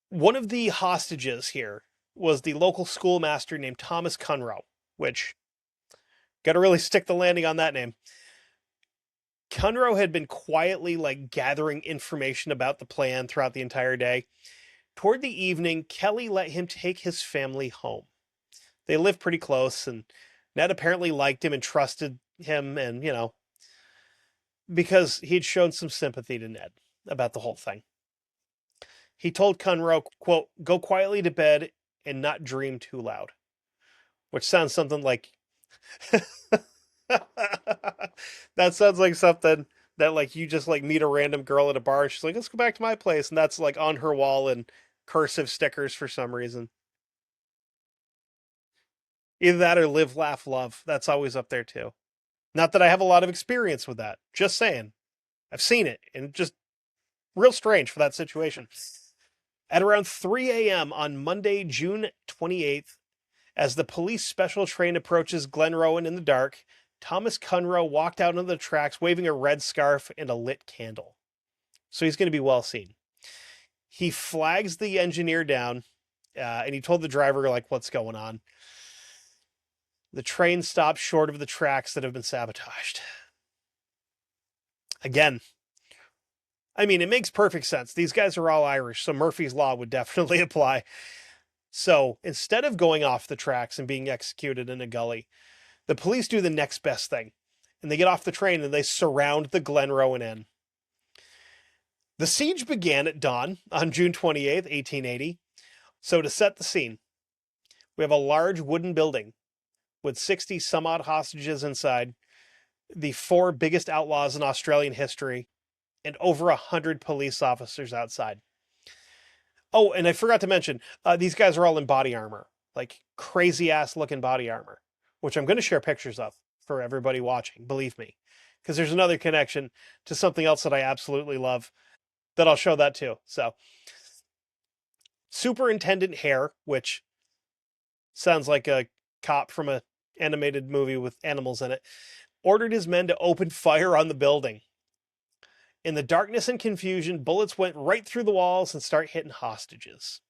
One of the hostages here was the local schoolmaster named Thomas Cunrow, which, got to really stick the landing on that name. Cunrow had been quietly gathering information about the plan throughout the entire day. Toward the evening, Kelly let him take his family home. They lived pretty close, and Ned apparently liked him and trusted him, and, because he'd shown some sympathy to Ned about the whole thing. He told Cunrow, quote, "Go quietly to bed and not dream too loud," which sounds something like that sounds like something that you just meet a random girl at a bar. She's like, "Let's go back to my place," and that's on her wall in cursive stickers for some reason. Either that or live, laugh, love. That's always up there too. Not that I have a lot of experience with that. Just saying. I've seen it, and just real strange for that situation. At around 3 a.m. on Monday, June 28th, as the police special train approaches Glenrowan in the dark, Thomas Cunrow walked out onto the tracks waving a red scarf and a lit candle. So he's going to be well seen. He flags the engineer down, and he told the driver, what's going on. The train stops short of the tracks that have been sabotaged. Again, I mean, it makes perfect sense. These guys are all Irish, so Murphy's Law would definitely apply. So instead of going off the tracks and being executed in a gully, the police do the next best thing. And they get off the train and they surround the Glenrowan Inn. The siege began at dawn on June 28th, 1880. So to set the scene, we have a large wooden building with 60 some odd hostages inside, the four biggest outlaws in Australian history, and over 100 police officers outside. Oh, and I forgot to mention, these guys are all in body armor, crazy ass looking body armor, which I'm going to share pictures of for everybody watching, believe me, because there's another connection to something else that I absolutely love that I'll show that too. So, Superintendent Hare, which sounds like a cop from a animated movie with animals in it, ordered his men to open fire on the building. In the darkness and confusion, bullets went right through the walls and start hitting hostages.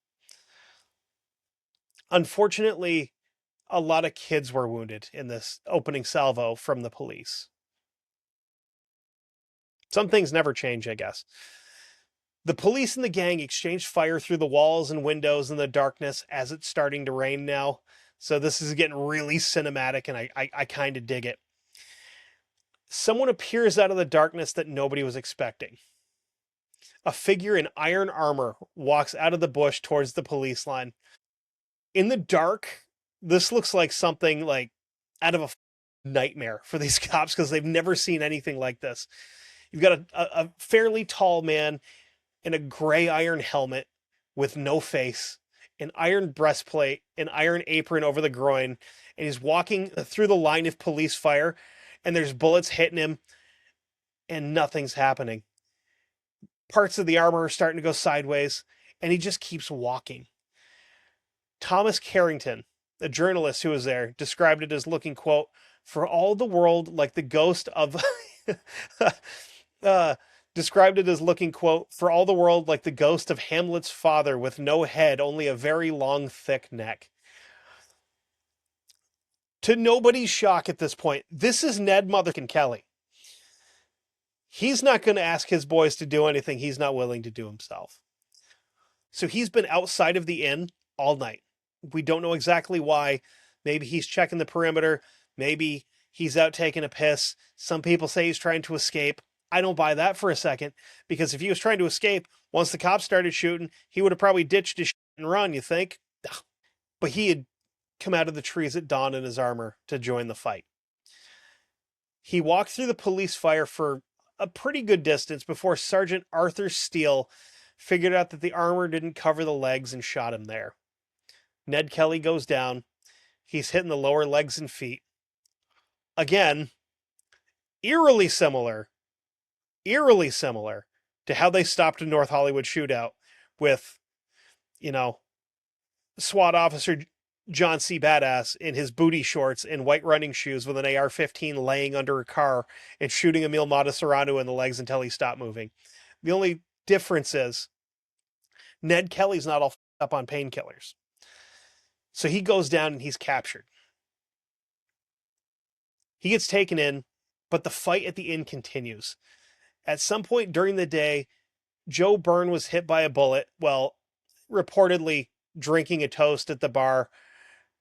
Unfortunately, a lot of kids were wounded in this opening salvo from the police. Some things never change, I guess. The police and the gang exchanged fire through the walls and windows in the darkness as it's starting to rain now. So this is getting really cinematic, and I kind of dig it. Someone appears out of the darkness that nobody was expecting. A figure in iron armor walks out of the bush towards the police line. In the dark, this looks like something out of a nightmare for these cops because they've never seen anything like this. You've got a fairly tall man in a gray iron helmet with no face, an iron breastplate, an iron apron over the groin, and he's walking through the line of police fire, and there's bullets hitting him, and nothing's happening. Parts of the armor are starting to go sideways, and he just keeps walking. Thomas Carrington, a journalist who was there, described it as looking, quote, "for all the world like the ghost of..." described it as looking, quote, "for all the world like the ghost of Hamlet's father with no head, only a very long, thick neck." To nobody's shock at this point, this is Ned Motherkin Kelly. He's not going to ask his boys to do anything he's not willing to do himself. So he's been outside of the inn all night. We don't know exactly why. Maybe he's checking the perimeter. Maybe he's out taking a piss. Some people say he's trying to escape. I don't buy that for a second, because if he was trying to escape, once the cops started shooting, he would have probably ditched his shit and run, you think? But he had come out of the trees at dawn in his armor to join the fight. He walked through the police fire for a pretty good distance before Sergeant Arthur Steele figured out that the armor didn't cover the legs and shot him there. Ned Kelly goes down. He's hitting the lower legs and feet. Again, eerily similar to how they stopped a North Hollywood shootout with, SWAT officer John C. Badass in his booty shorts and white running shoes with an AR-15 laying under a car and shooting Emil Matasarandu in the legs until he stopped moving. The only difference is Ned Kelly's not all up on painkillers. So he goes down and he's captured. He gets taken in, but the fight at the inn continues. At some point during the day, Joe Byrne was hit by a bullet while reportedly drinking a toast at the bar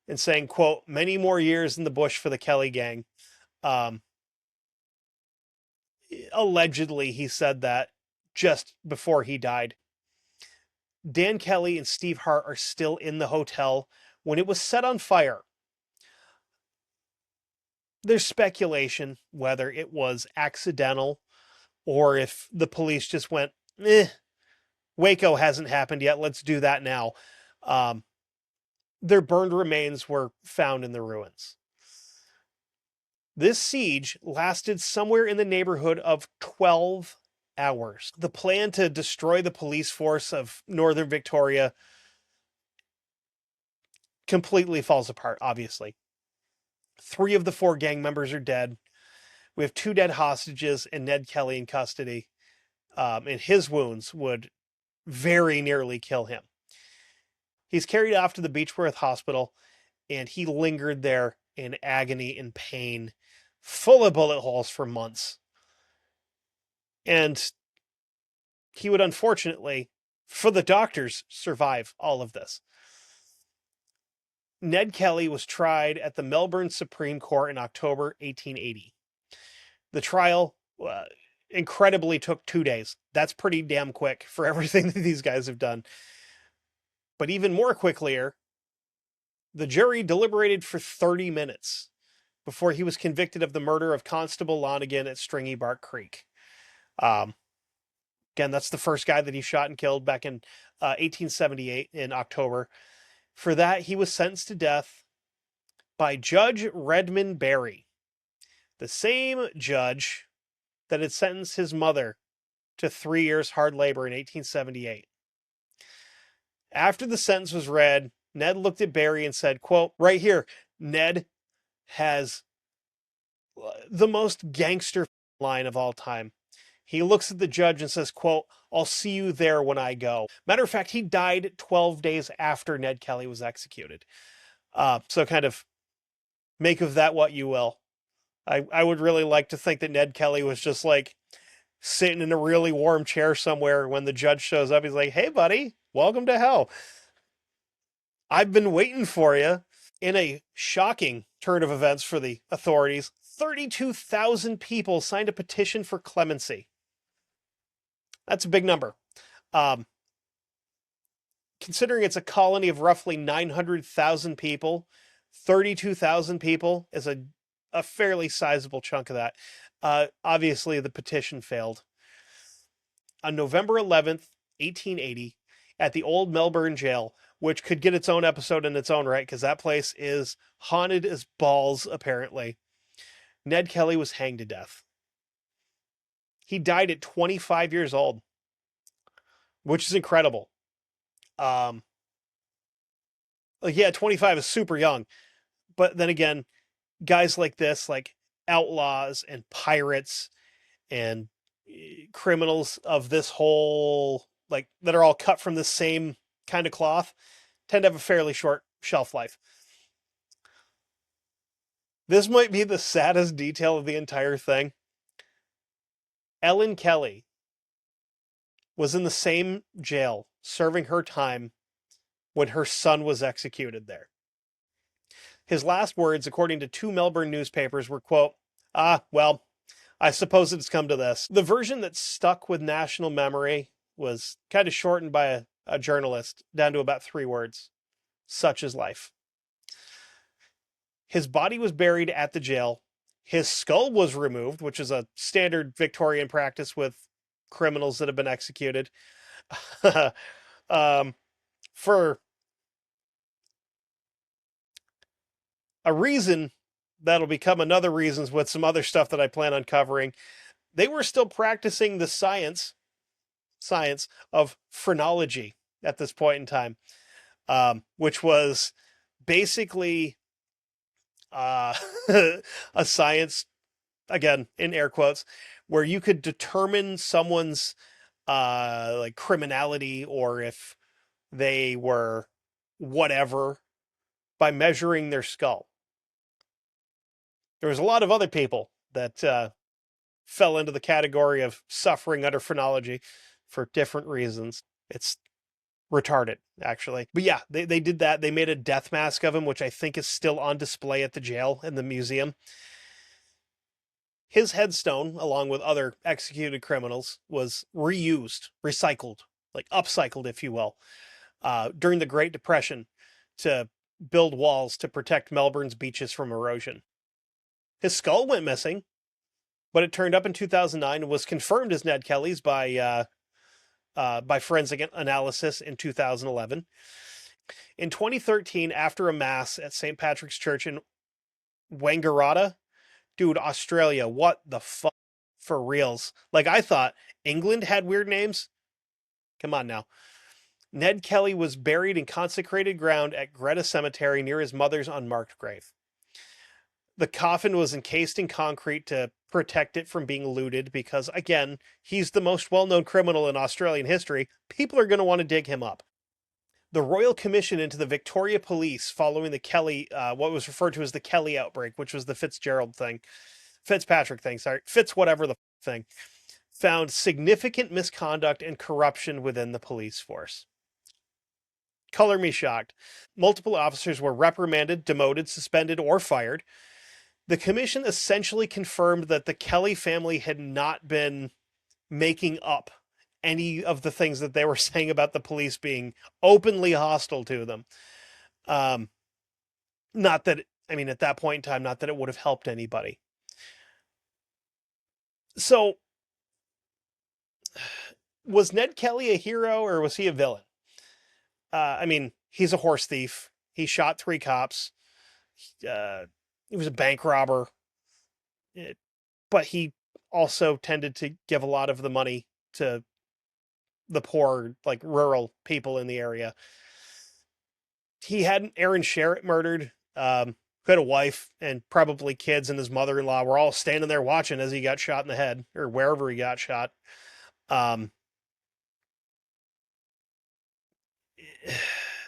and saying, quote, "Many more years in the bush for the Kelly gang." Allegedly, he said that just before he died. Dan Kelly and Steve Hart are still in the hotel when it was set on fire. There's speculation whether it was accidental or if the police just went, Waco hasn't happened yet, let's do that now. Their burned remains were found in the ruins. This siege lasted somewhere in the neighborhood of 12 hours. The plan to destroy the police force of Northern Victoria completely falls apart, obviously. 3 of the 4 gang members are dead. We have 2 dead hostages and Ned Kelly in custody. And his wounds would very nearly kill him. He's carried off to the Beechworth Hospital, and he lingered there in agony and pain, full of bullet holes for months. And he would unfortunately, for the doctors, survive all of this. Ned Kelly was tried at the Melbourne Supreme Court in October 1880. The trial incredibly took 2 days. That's pretty damn quick for everything that these guys have done. But even more quickly, the jury deliberated for 30 minutes before he was convicted of the murder of Constable Lonigan at Stringy Bark Creek. Again, that's the first guy that he shot and killed back in 1878 in October. For that, he was sentenced to death by Judge Redmond Barry, the same judge that had sentenced his mother to 3 years hard labor in 1878. After the sentence was read, Ned looked at Barry and said, quote, "Right here, Ned has the most gangster line of all time." He looks at the judge and says, quote, "I'll see you there when I go." Matter of fact, he died 12 days after Ned Kelly was executed. So kind of make of that what you will. I would really like to think that Ned Kelly was just like sitting in a really warm chair somewhere when the judge shows up. He's like, "Hey, buddy, welcome to hell. I've been waiting for you." In a shocking turn of events for the authorities, 32,000 people signed a petition for clemency. That's a big number. Considering it's a colony of roughly 900,000 people, 32,000 people is a fairly sizable chunk of that. Obviously, the petition failed. On November 11th, 1880, at the old Melbourne jail, which could get its own episode in its own right, because that place is haunted as balls, apparently, Ned Kelly was hanged to death. He died at 25 years old, which is incredible. 25 is super young. But then again, guys like this, like outlaws and pirates and criminals of this whole, like, that are all cut from the same kind of cloth, tend to have a fairly short shelf life. This might be the saddest detail of the entire thing. Ellen Kelly was in the same jail serving her time when her son was executed there. His last words, according to two Melbourne newspapers, were, quote, well, I suppose it's come to this. The version that stuck with national memory was kind of shortened by a journalist down to about 3 words. Such is life. His body was buried at the jail. His skull was removed, which is a standard Victorian practice with criminals that have been executed. For a reason that'll become another reasons with some other stuff that I plan on covering. They were still practicing the science of phrenology at this point in time, which was basically a science, again in air quotes, where you could determine someone's like criminality or if they were whatever by measuring their skull. There was a lot of other people that fell into the category of suffering under phrenology for different reasons. It's retarded, actually. But yeah, they did that. They made a death mask of him, which I think is still on display at the jail in the museum. His headstone, along with other executed criminals, was reused, recycled, like upcycled, if you will, during the Great Depression to build walls to protect Melbourne's beaches from erosion. His skull went missing, but it turned up in 2009 and was confirmed as Ned Kelly's by forensic analysis in 2011. In 2013, after a mass at St. Patrick's Church in Wangaratta, dude, Australia, what the fuck, for reals? Like, I thought England had weird names. Come on now. Ned Kelly was buried in consecrated ground at Greta Cemetery near his mother's unmarked grave. The coffin was encased in concrete to protect it from being looted because, again, he's the most well-known criminal in Australian history. People are going to want to dig him up. The Royal Commission into the Victoria Police following the Kelly, what was referred to as the Kelly outbreak, which was the Fitzpatrick thing, Fitz whatever the thing, found significant misconduct and corruption within the police force. Color me shocked. Multiple officers were reprimanded, demoted, suspended, or fired. The commission essentially confirmed that the Kelly family had not been making up any of the things that they were saying about the police being openly hostile to them. Not that, I mean, at that point in time, not that it would have helped anybody. So, was Ned Kelly a hero or was he a villain? I mean, he's a horse thief. He shot 3 cops. He was a bank robber. But he also tended to give a lot of the money to the poor, like rural people in the area. He had Aaron Sherritt murdered, who had a wife and probably kids, and his mother-in-law were all standing there watching as he got shot in the head or wherever he got shot.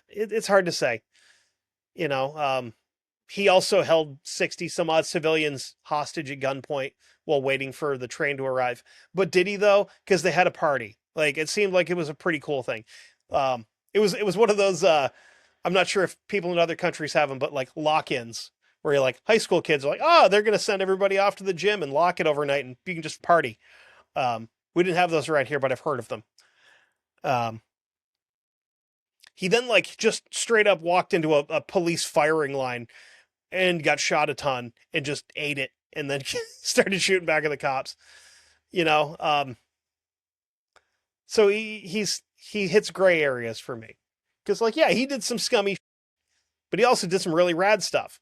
It's hard to say, you know. He also held 60 some odd civilians hostage at gunpoint while waiting for the train to arrive. But did he though? Because they had a party. Like, it seemed like it was a pretty cool thing. It was one of those, I'm not sure if people in other countries have them, but like lock-ins where you're like, high school kids are like, oh, they're going to send everybody off to the gym and lock it overnight and you can just party. We didn't have those around here, but I've heard of them. He then like just straight up walked into a police firing line and got shot a ton and just ate it and then started shooting back at the cops, you know? So he hits gray areas for me. Cause like, yeah, he did some scummy, but he also did some really rad stuff.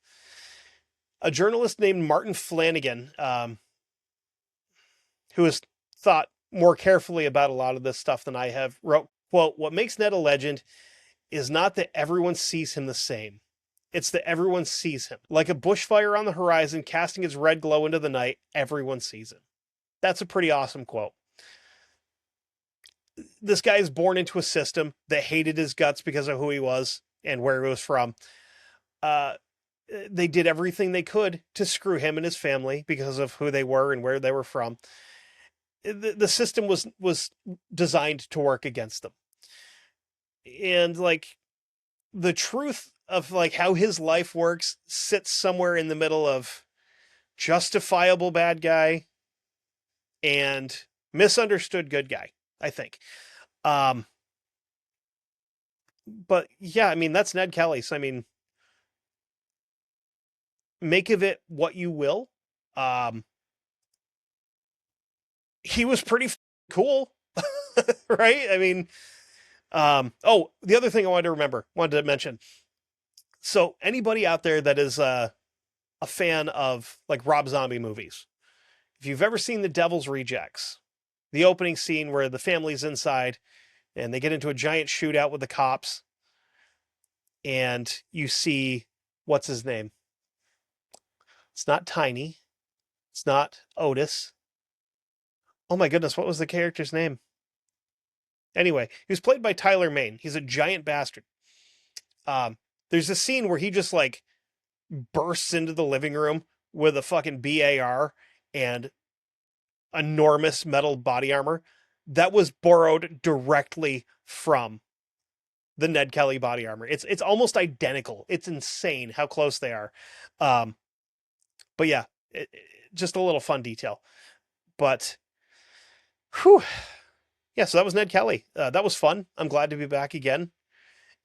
A journalist named Martin Flanagan, who has thought more carefully about a lot of this stuff than I have, wrote, quote, "What makes Ned a legend is not that everyone sees him the same. It's that everyone sees him. Like a bushfire on the horizon, casting its red glow into the night, everyone sees him." That's a pretty awesome quote. This guy is born into a system that hated his guts because of who he was and where he was from. They did everything they could to screw him and his family because of who they were and where they were from. the system was designed to work against them. And like the truth of like how his life works sits somewhere in the middle of justifiable bad guy and misunderstood good guy, I think. Um, but yeah, I mean, that's Ned Kelly. So, I mean, make of it what you will. Um, he was pretty cool, right? I mean, oh, the other thing I wanted to mention. So, anybody out there that is a fan of like Rob Zombie movies, if you've ever seen The Devil's Rejects, the opening scene where the family's inside and they get into a giant shootout with the cops, and you see what's his name? It's not Tiny. It's not Otis. Oh my goodness, what was the character's name? Anyway, he was played by Tyler Mane. He's a giant bastard. Um, there's a scene where he just like bursts into the living room with a fucking BAR and enormous metal body armor that was borrowed directly from the Ned Kelly body armor. It's almost identical. It's insane how close they are. Um, but yeah, just a little fun detail. But whew, yeah, so that was Ned Kelly. That was fun. I'm glad to be back again,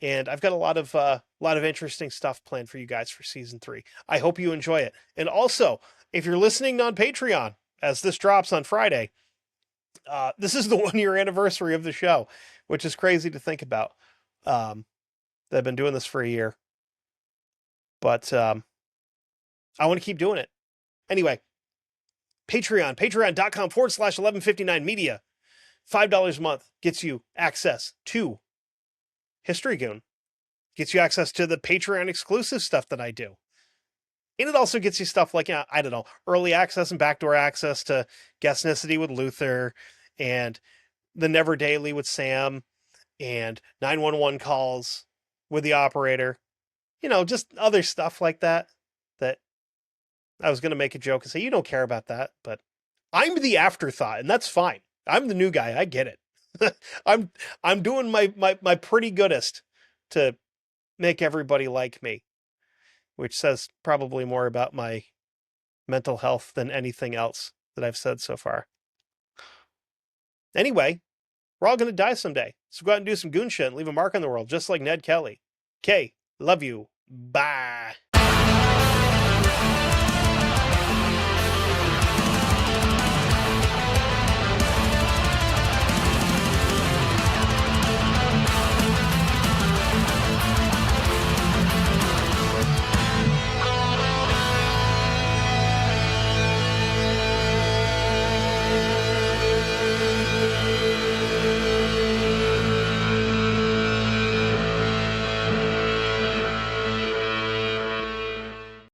and I've got a lot of interesting stuff planned for you guys for season 3. I hope you enjoy it. And also, if you're listening on Patreon, as this drops on Friday, this is the 1-year anniversary of the show, which is crazy to think about. I've been doing this for a year, but I want to keep doing it. Anyway, patreon.com/1159media. $5 a month gets you access to History Goon, gets you access to the Patreon exclusive stuff that I do. And it also gets you stuff like, I don't know, early access and backdoor access to Guestnicity with Luther and the Never Daily with Sam and 911 calls with the operator. You know, just other stuff like that that I was going to make a joke and say, you don't care about that, but I'm the afterthought, and that's fine. I'm the new guy. I get it. I'm doing my pretty goodest to make everybody like me, which says probably more about my mental health than anything else that I've said so far. Anyway, we're all going to die someday. So go out and do some goon shit and leave a mark on the world, just like Ned Kelly. Okay, love you. Bye.